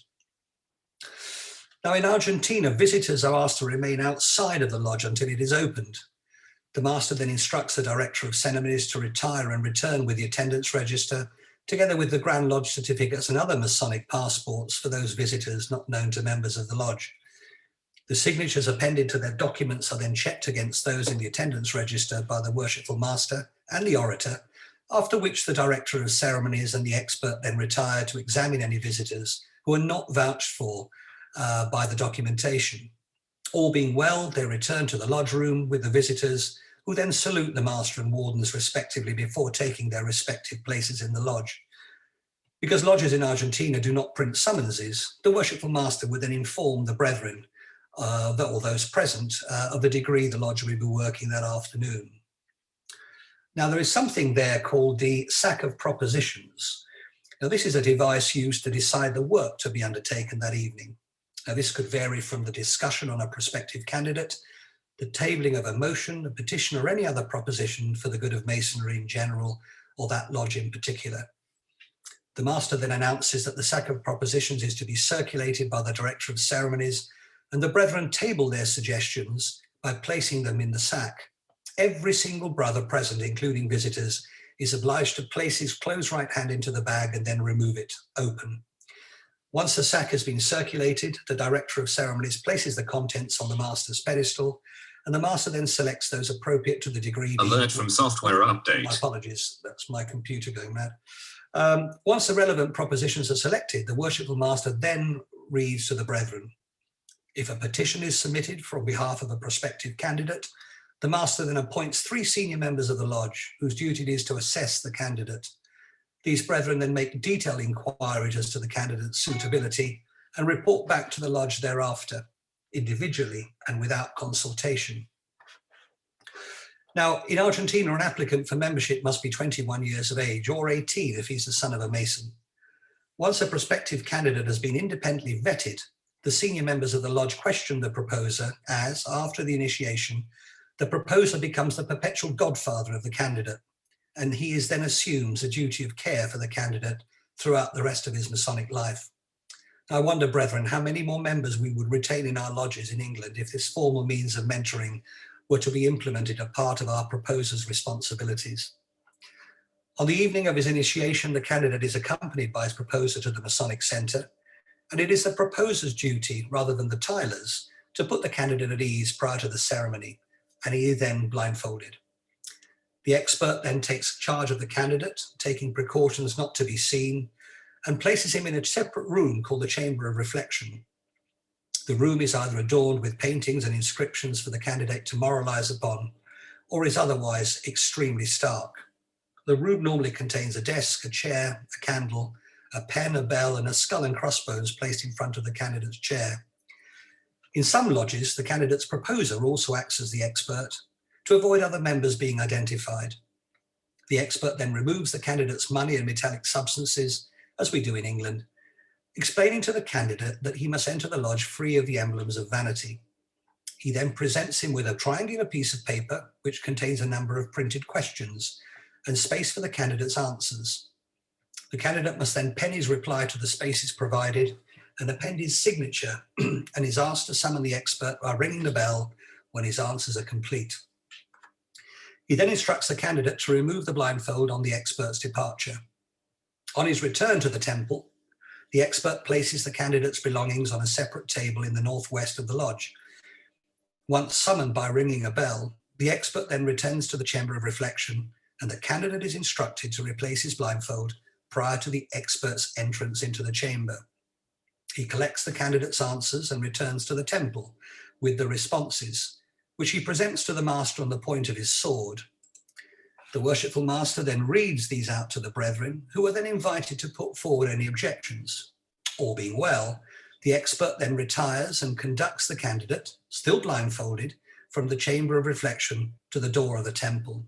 Now, in Argentina, visitors are asked to remain outside of the lodge until it is opened. The master then instructs the director of ceremonies to retire and return with the attendance register, together with the Grand Lodge certificates and other Masonic passports for those visitors not known to members of the lodge. The signatures appended to their documents are then checked against those in the attendance register by the worshipful master and the orator, after which the director of ceremonies and the expert then retire to examine any visitors who are not vouched for by the documentation. All being well, they return to the lodge room with the visitors, who then salute the master and wardens respectively before taking their respective places in the lodge. Because lodges in Argentina do not print summonses, the worshipful master would then inform the brethren, or those present, of the degree the lodge will be working that afternoon. Now, there is something there called the sack of propositions. Now, this is a device used to decide the work to be undertaken that evening. Now, this could vary from the discussion on a prospective candidate, the tabling of a motion, a petition, or any other proposition for the good of Masonry in general, or that lodge in particular. The master then announces that the sack of propositions is to be circulated by the director of ceremonies, and the brethren table their suggestions by placing them in the sack. Every single brother present, including visitors, is obliged to place his closed right hand into the bag and then remove it open. Once the sack has been circulated, the director of ceremonies places the contents on the master's pedestal, and the master then selects those appropriate to the degree. Alert from software update. My apologies, that's my computer going mad. Once the relevant propositions are selected, the worshipful master then reads to the brethren. If a petition is submitted on behalf of a prospective candidate, the master then appoints 3 senior members of the lodge whose duty it is to assess the candidate. These brethren then make detailed inquiries as to the candidate's suitability and report back to the lodge thereafter, individually and without consultation. Now, in Argentina, an applicant for membership must be 21 years of age or 18 if he's the son of a Mason. Once a prospective candidate has been independently vetted, the senior members of the lodge question the proposer as, after the initiation, the proposer becomes the perpetual godfather of the candidate, and he is then assumes a duty of care for the candidate throughout the rest of his Masonic life. I wonder, brethren, how many more members we would retain in our lodges in England if this formal means of mentoring were to be implemented as part of our proposer's responsibilities. On the evening of his initiation, the candidate is accompanied by his proposer to the Masonic Centre, and it is the proposer's duty, rather than the tiler's, to put the candidate at ease prior to the ceremony, and he is then blindfolded. The expert then takes charge of the candidate, taking precautions not to be seen, and places him in a separate room called the Chamber of Reflection. The room is either adorned with paintings and inscriptions for the candidate to moralize upon, or is otherwise extremely stark. The room normally contains a desk, a chair, a candle, a pen, a bell, and a skull and crossbones placed in front of the candidate's chair. In some lodges, the candidate's proposer also acts as the expert to avoid other members being identified. The expert then removes the candidate's money and metallic substances, as we do in England, explaining to the candidate that he must enter the lodge free of the emblems of vanity. He then presents him with a triangular piece of paper which contains a number of printed questions and space for the candidate's answers. The candidate must then pen his reply to the spaces provided and append his signature and is asked to summon the expert by ringing the bell when his answers are complete. He then instructs the candidate to remove the blindfold on the expert's departure. On his return to the temple, the expert places the candidate's belongings on a separate table in the northwest of the lodge. Once summoned by ringing a bell, the expert then returns to the Chamber of Reflection, and the candidate is instructed to replace his blindfold prior to the expert's entrance into the chamber. He collects the candidate's answers and returns to the temple with the responses, which he presents to the master on the point of his sword. The worshipful master then reads these out to the brethren, who are then invited to put forward any objections. All being well, the expert then retires and conducts the candidate, still blindfolded, from the Chamber of Reflection to the door of the temple.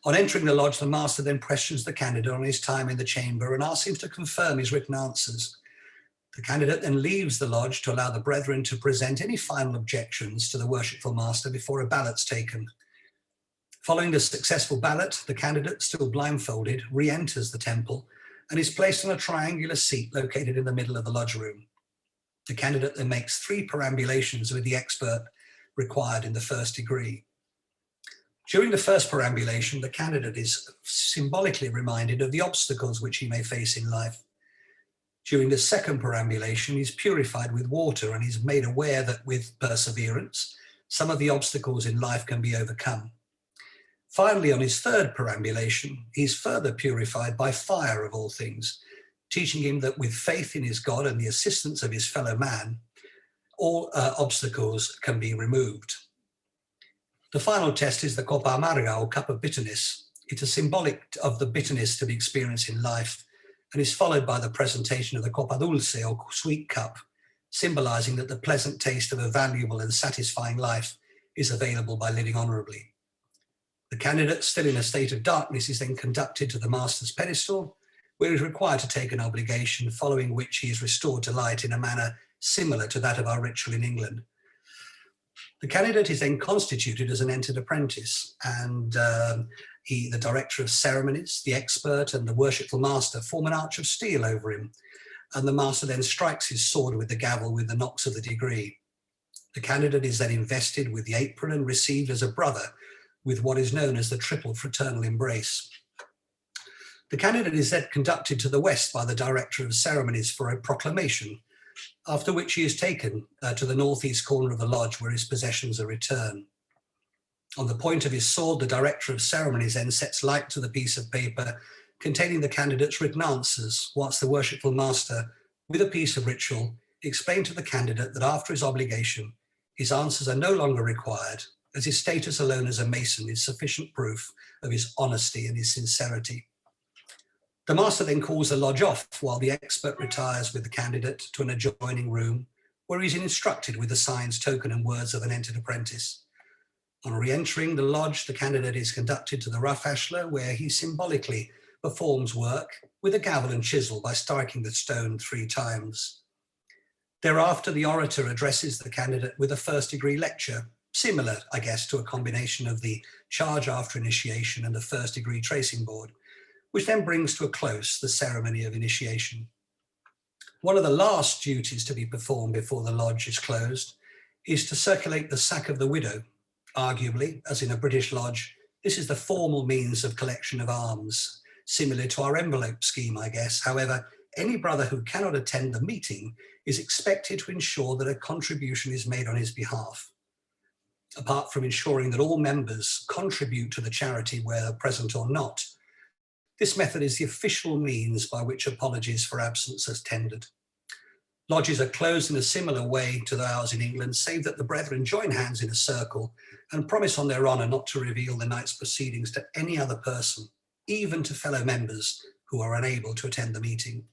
On entering the lodge, the master then questions the candidate on his time in the chamber and asks him to confirm his written answers. The candidate then leaves the lodge to allow the brethren to present any final objections to the worshipful master before a ballot's taken. Following the successful ballot, the candidate, still blindfolded, re-enters the temple and is placed on a triangular seat located in the middle of the lodge room. The candidate then makes 3 perambulations with the expert required in the first degree. During the first perambulation, the candidate is symbolically reminded of the obstacles which he may face in life. During the second perambulation, he is purified with water and is made aware that with perseverance, some of the obstacles in life can be overcome. Finally, on his third perambulation, he is further purified by fire of all things, teaching him that with faith in his God and the assistance of his fellow man, all obstacles can be removed. The final test is the copa amarga, or cup of bitterness. It is symbolic of the bitterness to be experienced in life and is followed by the presentation of the copa dulce, or sweet cup, symbolizing that the pleasant taste of a valuable and satisfying life is available by living honorably. The candidate, still in a state of darkness, is then conducted to the master's pedestal, where he is required to take an obligation, following which he is restored to light in a manner similar to that of our ritual in England. The candidate is then constituted as an entered apprentice, and the director of ceremonies, the expert, and the worshipful master form an arch of steel over him, and the master then strikes his sword with the gavel with the knocks of the degree. The candidate is then invested with the apron and received as a brother with what is known as the triple fraternal embrace. The candidate is then conducted to the west by the Director of Ceremonies for a proclamation, after which he is taken to the northeast corner of the lodge where his possessions are returned. On the point of his sword, the Director of Ceremonies then sets light to the piece of paper containing the candidate's written answers, whilst the worshipful master, with a piece of ritual, explained to the candidate that after his obligation, his answers are no longer required, as his status alone as a Mason is sufficient proof of his honesty and his sincerity. The master then calls the lodge off while the expert retires with the candidate to an adjoining room where he's instructed with the signs, token and words of an entered apprentice. On re-entering the lodge, the candidate is conducted to the rough ashlar where he symbolically performs work with a gavel and chisel by striking the stone 3 times. Thereafter, the orator addresses the candidate with a first-degree lecture, similar, I guess, to a combination of the charge after initiation and the first-degree tracing board, which then brings to a close the ceremony of initiation. One of the last duties to be performed before the lodge is closed is to circulate the sack of the widow. Arguably, as in a British lodge, this is the formal means of collection of alms, similar to our envelope scheme, I guess. However, any brother who cannot attend the meeting is expected to ensure that a contribution is made on his behalf. Apart from ensuring that all members contribute to the charity, whether present or not, this method is the official means by which apologies for absence are tendered. Lodges are closed in a similar way to ours in England, save that the brethren join hands in a circle and promise on their honour not to reveal the night's proceedings to any other person, even to fellow members who are unable to attend the meeting.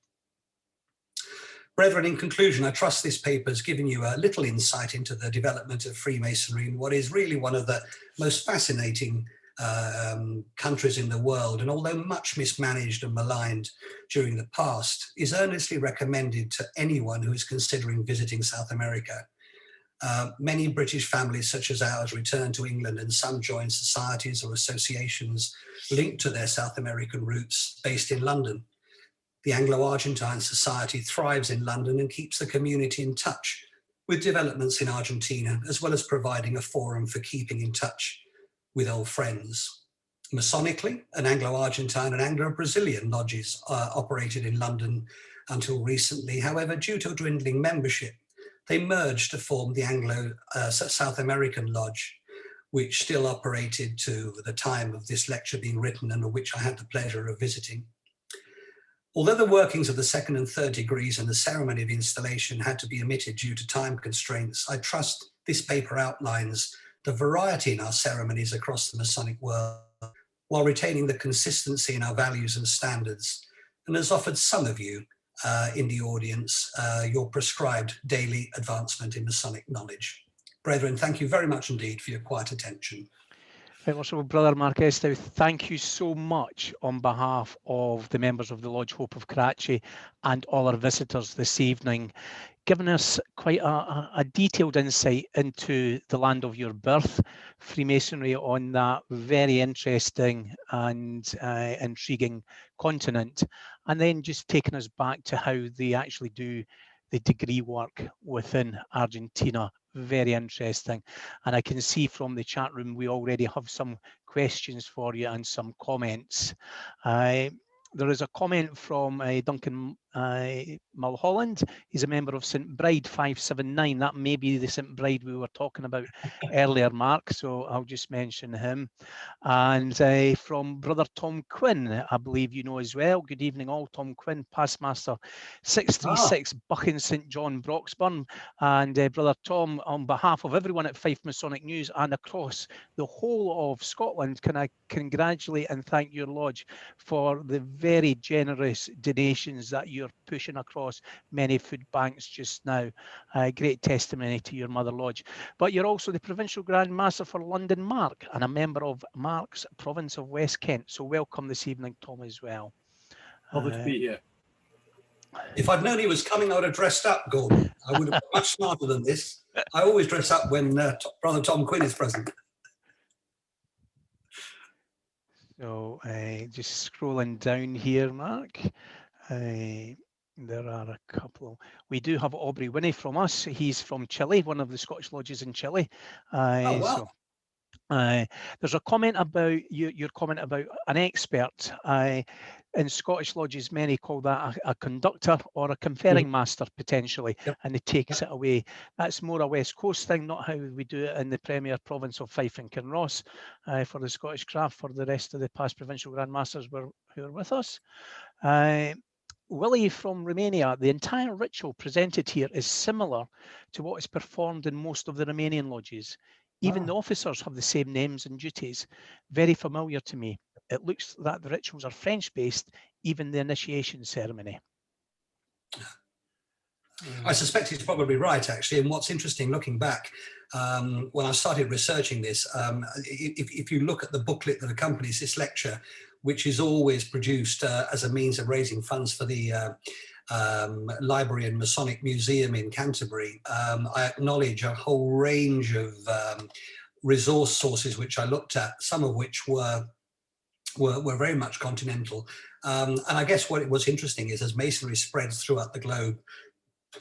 Brethren, in conclusion, I trust this paper has given you a little insight into the development of Freemasonry in what is really one of the most fascinating countries in the world, and although much mismanaged and maligned during the past, is earnestly recommended to anyone who is considering visiting South America. Many British families such as ours return to England, and some join societies or associations linked to their South American roots based in London. The Anglo-Argentine Society thrives in London and keeps the community in touch with developments in Argentina, as well as providing a forum for keeping in touch with old friends. Masonically, an Anglo-Argentine and Anglo-Brazilian lodges operated in London until recently. However, due to dwindling membership, they merged to form the Anglo-South American Lodge, which still operated to the time of this lecture being written and of which I had the pleasure of visiting. Although the workings of the 2nd and 3rd degrees and the ceremony of installation had to be omitted due to time constraints, I trust this paper outlines the variety in our ceremonies across the Masonic world, while retaining the consistency in our values and standards, and has offered some of you in the audience your prescribed daily advancement in Masonic knowledge. Brethren, thank you very much indeed for your quiet attention. Right, well, so Brother Mark Estaugh, thank you so much on behalf of the members of the Lodge Hope of Karachi and all our visitors this evening, giving us quite a detailed insight into the land of your birth, Freemasonry on that very interesting and intriguing continent, and then just taking us back to how they actually do the degree work within Argentina. Very interesting. And I can see from the chat room we already have some questions for you and some comments. There is a comment from Duncan Mulholland. He's a member of St Bride 579. That may be the St Bride we were talking about earlier, Mark, so I'll just mention him. And from Brother Tom Quinn, I believe you know as well. Good evening all. Tom Quinn, Past Master 636 Buchan St John Broxburn. And Brother Tom, on behalf of everyone at Fife Masonic News and across the whole of Scotland, can I congratulate and thank your lodge for the very generous donations that you're pushing across many food banks just now. Great testimony to your Mother Lodge. But you're also the Provincial Grand Master for London Mark and a member of Mark's Province of West Kent. So welcome this evening, Tom, as well. Lovely to be here. If I'd known he was coming, I would have dressed up, Gordon. I would have been much smarter than this. I always dress up when Brother Tom Quinn is present. So just scrolling down here, Mark. There are a couple. We do have Aubrey Winnie from us. He's from Chile, one of the Scottish lodges in Chile. Oh, wow. So There's a comment about your comment about an expert. In Scottish lodges, many call that a conductor or a conferring master potentially, and they takes it away. That's more a West Coast thing, not how we do it in the Premier Province of Fife and Kinross for the Scottish craft, for the rest of the past provincial Grand Masters who are with us. Willie from Romania, the entire ritual presented here is similar to what is performed in most of the Romanian lodges. Even the officers have the same names and duties. Very familiar to me. It looks that the rituals are French-based, even the initiation ceremony. I suspect he's probably right, actually. And what's interesting, looking back, when I started researching this, if you look at the booklet that accompanies this lecture, which is always produced as a means of raising funds for the Library and Masonic Museum in Canterbury, I acknowledge a whole range of resource sources which I looked at, some of which were very much continental. And I guess what's interesting is as Masonry spreads throughout the globe,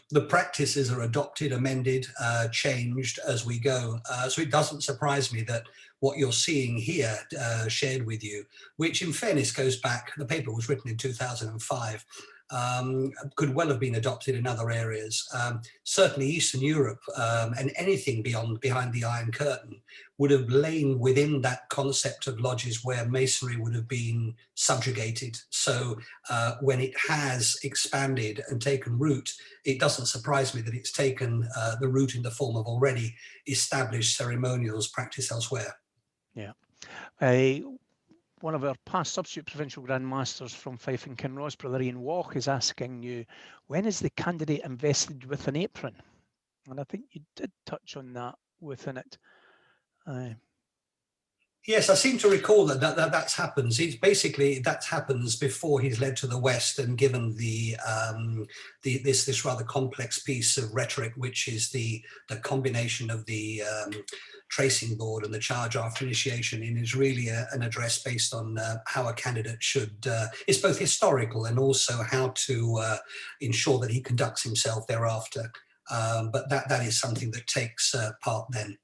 the practices are adopted, amended, changed as we go. So it doesn't surprise me that what you're seeing here shared with you, which in fairness goes back, the paper was written in 2005, could well have been adopted in other areas. Certainly Eastern Europe and anything behind the Iron Curtain would have lain within that concept of lodges where Masonry would have been subjugated. So when it has expanded and taken root, it doesn't surprise me that it's taken the root in the form of already established ceremonials practiced elsewhere. Yeah. One of our past substitute provincial Grand Masters from Fife and Kinross, Brother Ian Walk, is asking you, when is the candidate invested with an apron? And I think you did touch on that within it. Yes, I seem to recall that happens. It's basically that happens before he's led to the West and given this rather complex piece of rhetoric, which is the combination of the tracing board and the charge after initiation, and is really an address based on how a candidate should. It's both historical and also how to ensure that he conducts himself thereafter. But that is something that takes part then.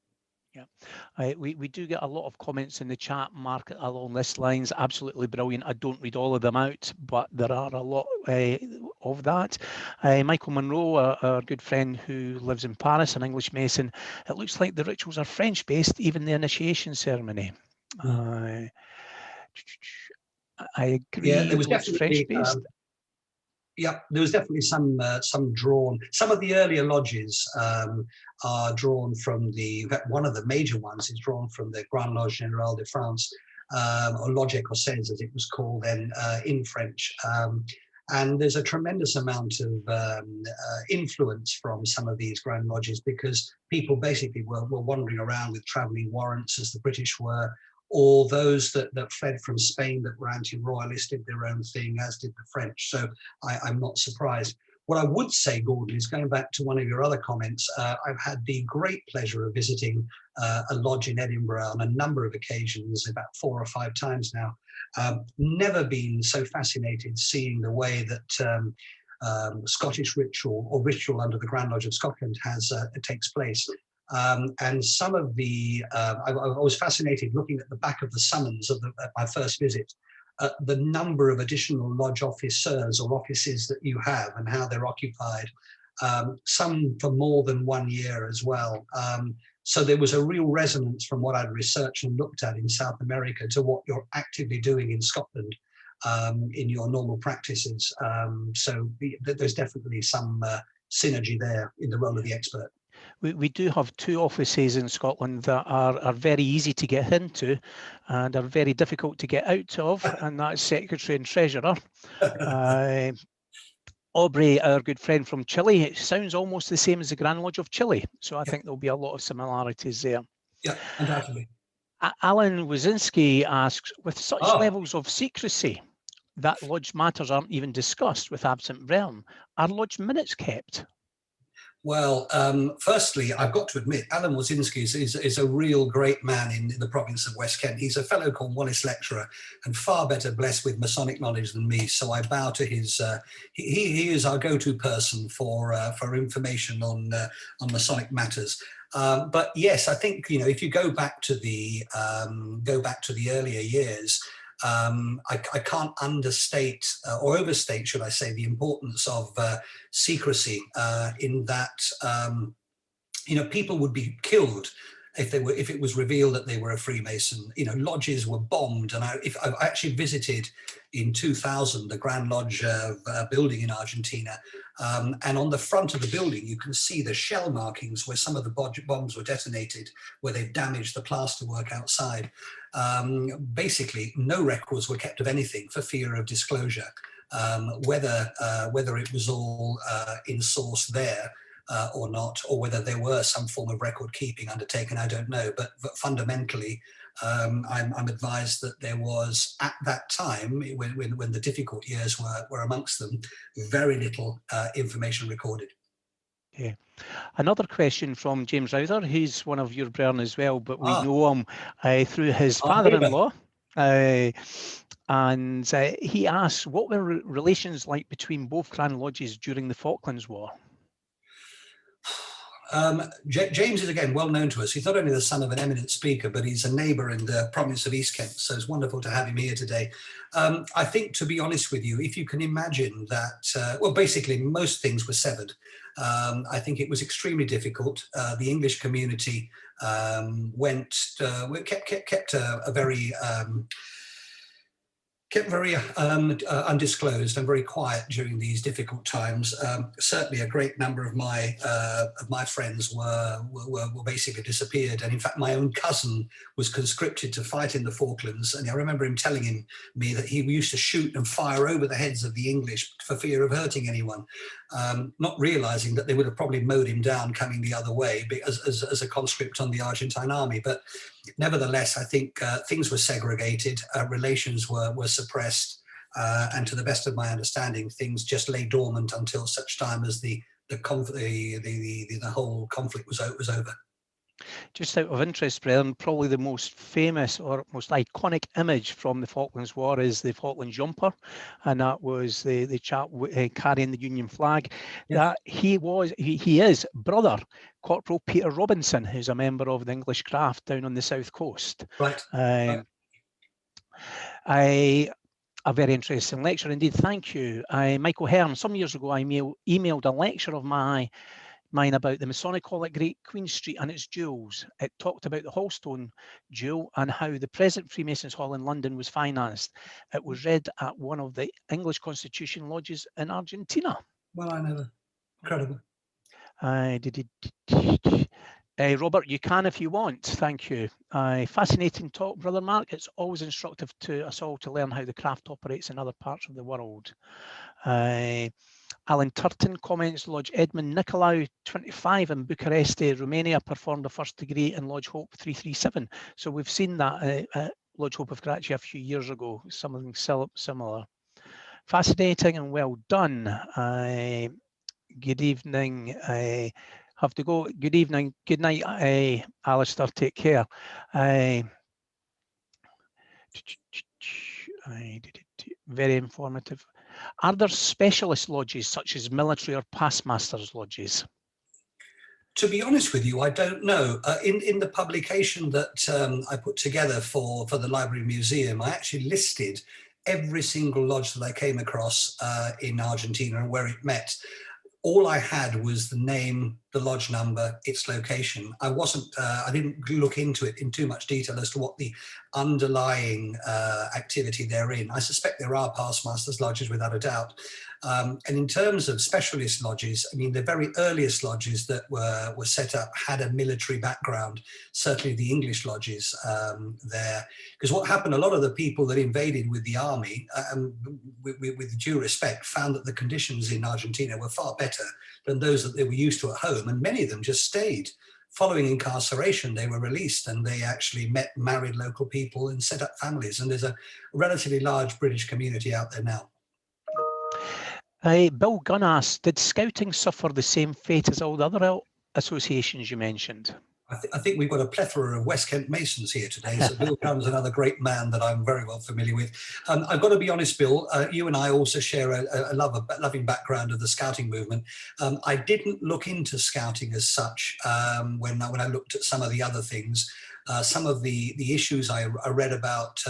Yeah, we do get a lot of comments in the chat, Mark, along this lines. Absolutely brilliant. I don't read all of them out, but there are a lot of that. Michael Monroe, our good friend who lives in Paris, an English Mason, it looks like the rituals are French-based, even the initiation ceremony. I agree. Yeah, there was definitely French-based. Yeah, there was definitely some drawn. Some of the earlier lodges are drawn from one of the major ones is drawn from the Grand Lodge Générale de France, or Lodge Écossaise as it was called then, in French. And there's a tremendous amount of influence from some of these Grand Lodges because people basically were wandering around with travelling warrants, as the British were, or those that fled from Spain that were anti-royalist did their own thing, as did the French. So I'm not surprised. What I would say, Gordon, is going back to one of your other comments, I've had the great pleasure of visiting a lodge in Edinburgh on a number of occasions, about 4 or 5 times now. Never been so fascinated seeing the way that Scottish ritual or ritual under the Grand Lodge of Scotland takes place. And some of the, I was fascinated looking at the back of the summons at my first visit, the number of additional lodge officers or offices that you have and how they're occupied, some for more than 1 year as well. So there was a real resonance from what I'd researched and looked at in South America to what you're actively doing in Scotland in your normal practices. So there's definitely some synergy there in the role of the expert. We do have 2 offices in Scotland that are very easy to get into and are very difficult to get out of, and that's Secretary and Treasurer. Aubrey, our good friend from Chile, it sounds almost the same as the Grand Lodge of Chile, so I think there'll be a lot of similarities there. Yeah, undoubtedly. Alan Wazinski asks, with such levels of secrecy that lodge matters aren't even discussed with absent realm, are lodge minutes kept? Well, firstly, I've got to admit, Alan Wazinski is a real great man in the province of West Kent. He's a fellow Cornwallis lecturer and far better blessed with Masonic knowledge than me. So I bow to his. He is our go-to person for information on Masonic matters. But yes, I think, you know, if you go back to the earlier years. I can't understate or overstate, should I say, the importance of secrecy in that, you know, people would be killed if it was revealed that they were a Freemason. You know, lodges were bombed, and I actually visited in 2000 the Grand Lodge building in Argentina, and on the front of the building you can see the shell markings where some of the bombs were detonated, where they've damaged the plasterwork outside. Basically, no records were kept of anything for fear of disclosure. Whether it was all in source there or not, or whether there were some form of record keeping undertaken, I don't know. But fundamentally, I'm advised that there was, at that time, when the difficult years were amongst them, very little information recorded. Yeah. Another question from James Rowther. He's one of your brethren as well, but we know him through his father-in-law. And he asks, what were relations like between both Grand Lodges during the Falklands War? James is, again, well known to us. He's not only the son of an eminent speaker, but he's a neighbour in the province of East Kent. So it's wonderful to have him here today. I think, to be honest with you, if you can imagine that, well, basically most things were severed. I think it was extremely difficult. The English community kept a very undisclosed and very quiet during these difficult times. Certainly, a great number of my friends were basically disappeared, and in fact, my own cousin was conscripted to fight in the Falklands. And I remember him telling me that he used to shoot and fire over the heads of the English for fear of hurting anyone, not realizing that they would have probably mowed him down coming the other way as a conscript on the Argentine army. But nevertheless, I think things were segregated, relations were suppressed, and to the best of my understanding, things just lay dormant until such time as the whole conflict was over. Just out of interest, brethren, probably the most famous or most iconic image from the Falklands War is the Falklands jumper, and that was the chap carrying the Union flag. Yes. That he is brother Corporal Peter Robinson, who's a member of the English Craft down on the south coast. Right. A very interesting lecture indeed. Thank you, Michael Hearn. Some years ago, I emailed a lecture of mine about the Masonic Hall at Great Queen Street and its jewels. It talked about the Hallstone jewel and how the present Freemasons Hall in London was financed. It was read at one of the English Constitution lodges in Argentina. Well, I know. Incredible. Robert, you can if you want. Thank you. Fascinating talk, Brother Mark. It's always instructive to us all to learn how the craft operates in other parts of the world. Alan Turton comments, Lodge Edmund Nicolaou, 25 in Bucharest, Romania, performed a first degree in Lodge Hope 337. So we've seen that at Lodge Hope of Karachi a few years ago, something similar. Fascinating and well done. Good evening. Have to go. Good evening. Good night, Alistair. Take care. Very informative. Are there specialist lodges such as military or past masters lodges? To be honest with you, I don't know. In the publication that I put together for the Library Museum, I actually listed every single lodge that I came across in Argentina and where it met. All I had was the name, the lodge number, its location. I didn't look into it in too much detail as to what the underlying activity they're in. I suspect there are past masters lodges without a doubt. And in terms of specialist lodges, I mean, the very earliest lodges that were set up had a military background, certainly the English lodges there. Because what happened, a lot of the people that invaded with the army, with due respect, found that the conditions in Argentina were far better than those that they were used to at home. And many of them just stayed. Following incarceration, they were released and they actually married local people and set up families. And there's a relatively large British community out there now. Bill Gunn asked, did Scouting suffer the same fate as all the other associations you mentioned? I think we've got a plethora of West Kent Masons here today, so Bill Gunn's another great man that I'm very well familiar with. I've got to be honest, Bill, you and I also share a loving background of the Scouting movement. I didn't look into Scouting as such when I looked at some of the other things. Some of the issues I read about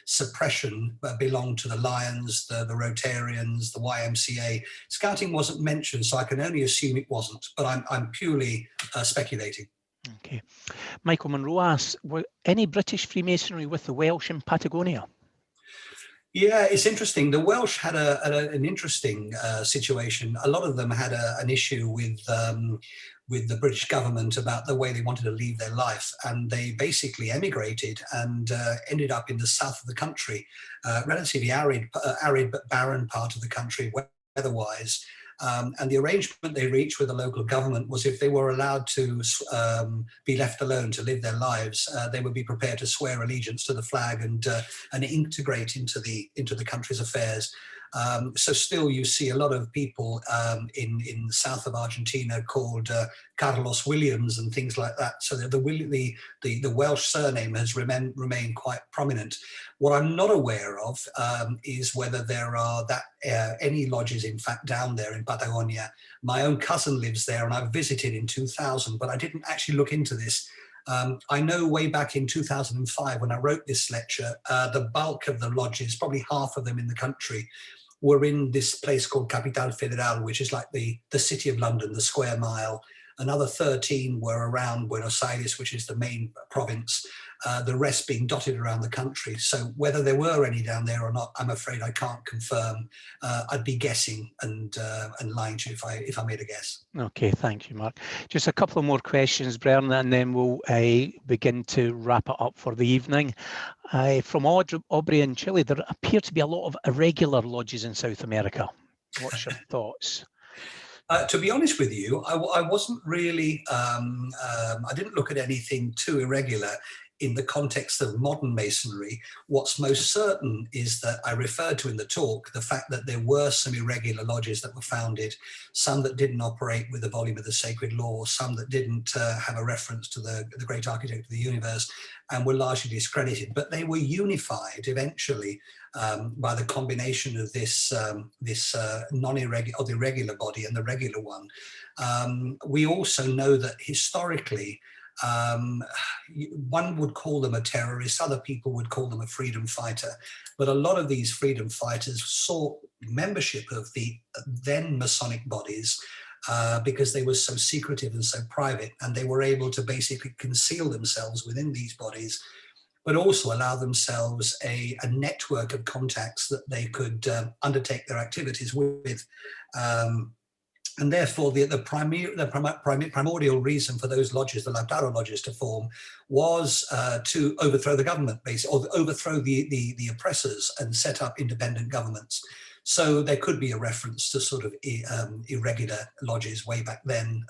suppression belonged to the Lions, the Rotarians, the YMCA. Scouting wasn't mentioned, so I can only assume it wasn't, but I'm purely speculating. Okay. Michael Monroe asks, were any British Freemasonry with the Welsh in Patagonia? Yeah, it's interesting. The Welsh had an interesting situation. A lot of them had an issue with the British government about the way they wanted to lead their life, and they basically emigrated and ended up in the south of the country, relatively arid but barren part of the country weather-wise. And the arrangement they reached with the local government was if they were allowed to be left alone to live their lives, they would be prepared to swear allegiance to the flag and integrate into the country's affairs. So still you see a lot of people in the south of Argentina called Carlos Williams and things like that. So the Welsh surname has remained quite prominent. What I'm not aware of is whether there are any lodges, in fact, down there in Patagonia. My own cousin lives there and I visited in 2000, but I didn't actually look into this. I know way back in 2005 when I wrote this lecture, the bulk of the lodges, probably half of them in the country, were in this place called Capital Federal, which is like the city of London, the square mile. Another 13 were around Buenos Aires, which is the main province, the rest being dotted around the country. So whether there were any down there or not, I'm afraid I can't confirm. I'd be guessing and lying to you if I made a guess. Okay, thank you, Mark. Just a couple of more questions, Bernard, and then we'll begin to wrap it up for the evening. From Aubrey in Chile, there appear to be a lot of irregular lodges in South America. What's your thoughts? To be honest with you, I wasn't really, I didn't look at anything too irregular in the context of modern Masonry. What's most certain is that I referred to in the talk the fact that there were some irregular lodges that were founded, some that didn't operate with the volume of the sacred law, some that didn't have a reference to the great architect of the universe, and were largely discredited. But they were unified eventually by the combination of this non-irregular, or the irregular body and the regular one. We also know that historically, one would call them a terrorist, other people would call them a freedom fighter, but a lot of these freedom fighters sought membership of the then Masonic bodies because they were so secretive and so private, and they were able to basically conceal themselves within these bodies, but also allow themselves a network of contacts that they could undertake their activities with. And therefore, the primordial reason for those lodges, the Logdara Lodges, to form was to overthrow the government, basically, or overthrow the oppressors and set up independent governments. So there could be a reference to sort of irregular lodges way back then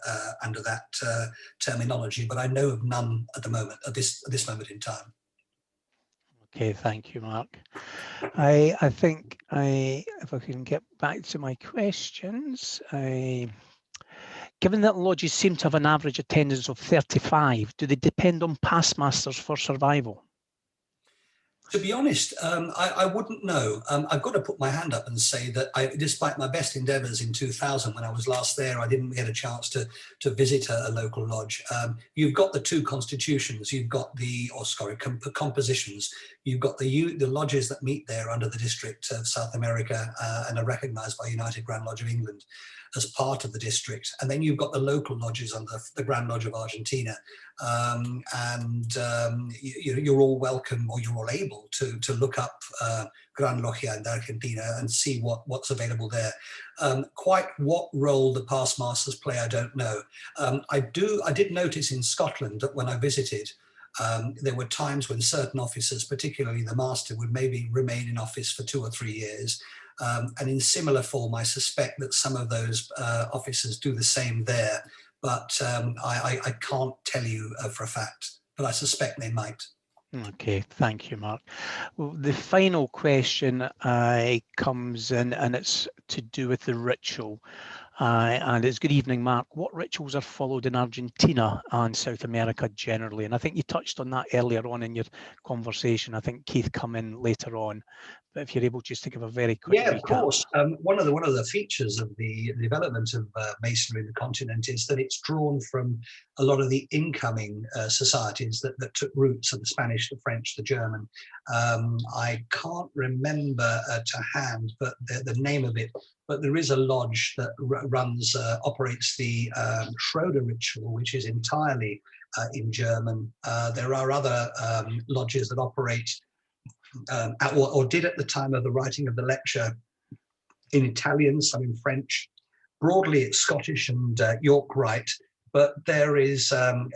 under that terminology, but I know of none at the moment, at this moment in time. Okay, thank you, Mark. I think if I can get back to my questions, given that lodges seem to have an average attendance of 35, do they depend on past masters for survival? To be honest, I wouldn't know. I've got to put my hand up and say that despite my best endeavours in 2000, when I was last there, I didn't get a chance to visit a local lodge. You've got the two constitutions, you've got compositions, you've got the lodges that meet there under the District of South America and are recognised by United Grand Lodge of England as part of the district. And then you've got the local lodges under the Grand Lodge of Argentina. You're all welcome, or you're all able to look up Gran Logia in Argentina and see what's available there. Quite what role the past masters play, I don't know. I did notice in Scotland that when I visited, there were times when certain officers, particularly the master, would maybe remain in office for 2 or 3 years. And in similar form, I suspect that some of those officers do the same there, but I can't tell you for a fact, but I suspect they might. Okay, thank you, Mark. Well, the final question comes in, and it's to do with the ritual. And it's good evening, Mark. What rituals are followed in Argentina and South America generally? And I think you touched on that earlier on in your conversation. I think Keith come in later on. But if you're able just to give a very quick recap. Of course. One of the features of the development of Masonry in the continent is that it's drawn from a lot of the incoming societies that took roots of the Spanish, the French, the German. I can't remember to hand but the name of it, but there is a lodge that operates the Schroeder ritual, which is entirely in German. There are other lodges that operate or did at the time of the writing of the lecture in Italian, some in French. Broadly, it's Scottish and York Rite, but there is a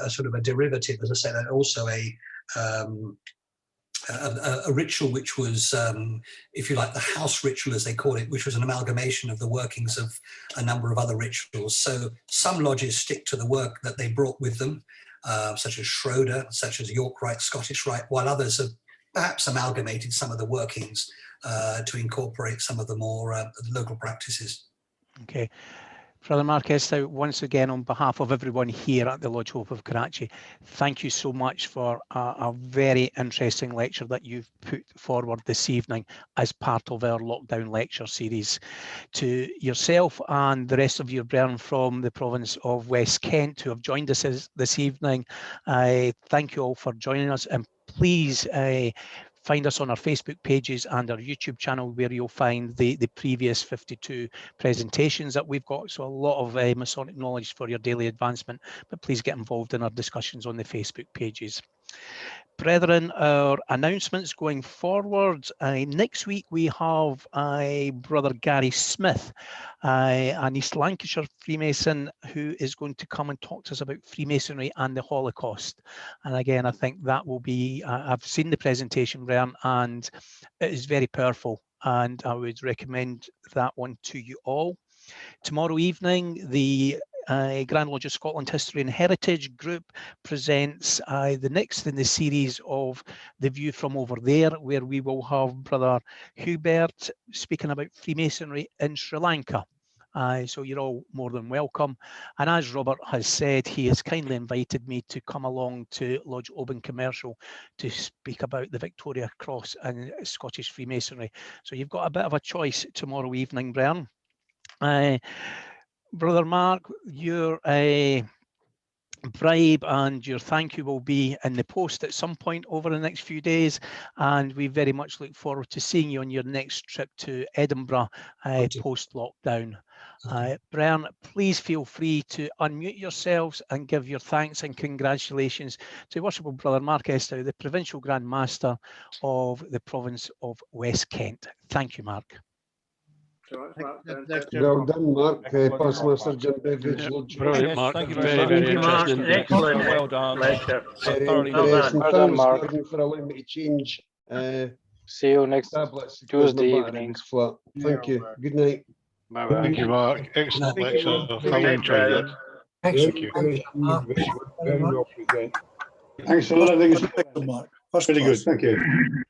sort of a derivative, as I said, and also a ritual which was, if you like, the house ritual, as they call it, which was an amalgamation of the workings of a number of other rituals. So some lodges stick to the work that they brought with them, such as Schroeder, such as York Rite, Scottish Rite, while others have perhaps amalgamated some of the workings to incorporate some of the more local practices. Okay. Brother Mark Estaugh, once again, on behalf of everyone here at the Lodge Hope of Karachi, thank you so much for a very interesting lecture that you've put forward this evening as part of our lockdown lecture series. To yourself and the rest of your brethren from the province of West Kent who have joined us this evening, I thank you all for joining us, and please find us on our Facebook pages and our YouTube channel, where you'll find the previous 52 presentations that we've got. So a lot of Masonic knowledge for your daily advancement, but please get involved in our discussions on the Facebook pages. Brethren, our announcements going forward. Next week we have Brother Gary Smith, an East Lancashire Freemason, who is going to come and talk to us about Freemasonry and the Holocaust. And again, I think that will be, I've seen the presentation, Brian, and it is very powerful, and I would recommend that one to you all. Tomorrow evening, the Grand Lodge of Scotland History and Heritage Group presents the next in the series of The View from Over There, where we will have Brother Hubert speaking about Freemasonry in Sri Lanka. So you're all more than welcome. And as Robert has said, he has kindly invited me to come along to Lodge Oban Commercial to speak about the Victoria Cross and Scottish Freemasonry. So you've got a bit of a choice tomorrow evening, Brian. Brother Mark, your bribe and your thank you will be in the post at some point over the next few days, and we very much look forward to seeing you on your next trip to Edinburgh post-lockdown. Brian, please feel free to unmute yourselves and give your thanks and congratulations to Worshipful Brother Mark Estaugh, the Provincial Grand Master of the province of West Kent. Thank you, Mark. Well done, Mark. Past Master John Beveridge Lodge. Brilliant, Mark. Thank you Very, very interesting. Excellent. Well done. Very Thoroughly interesting. Well done, Thanks, Mark. Gordon, for allowing me to change See you next tablets. Tuesday My battery evening. was flat. Thank you. Good night. Bye-bye. Thank you, Mark. Excellent lecture. Thoroughly enjoyed it. Excellent. Thank you. Very well presented. Thanks a lot. I think it's Mark. really good. Thank you.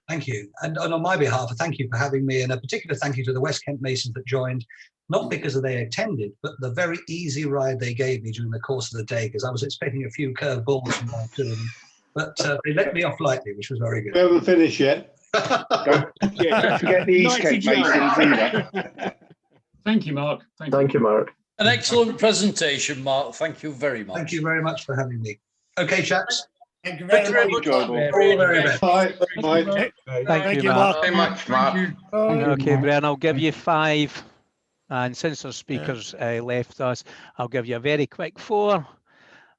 Thank you. And on my behalf, a thank you for having me, and a particular thank you to the West Kent Masons that joined, not because they attended, but the very easy ride they gave me during the course of the day, because I was expecting a few curved balls from my two of them. But they let me off lightly, which was very good. We haven't finished yet. Don't forget the East Cape Masons either. Thank you, Mark. Thank you, Mark. An excellent presentation, Mark. Thank you very much. Thank you very much for having me. Okay, chaps. Thank you very much. All the very best. Bye. Bye. Thank you, Mark. Very much, Mark. Okay, Brian, I'll give you 5. And since our speakers left us, I'll give you a very quick 4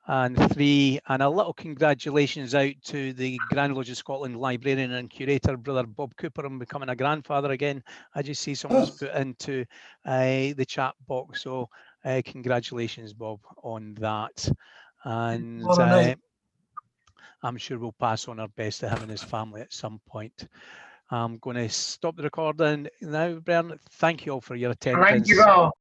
and 3, and a little congratulations out to the Grand Lodge of Scotland librarian and curator, Brother Bob Cooper, on becoming a grandfather again. I just see someone's put into the chat box, so congratulations, Bob, on that. And I'm sure we'll pass on our best to him and his family at some point. I'm going to stop the recording now, Brian. Thank you all for your attendance. Thank you all.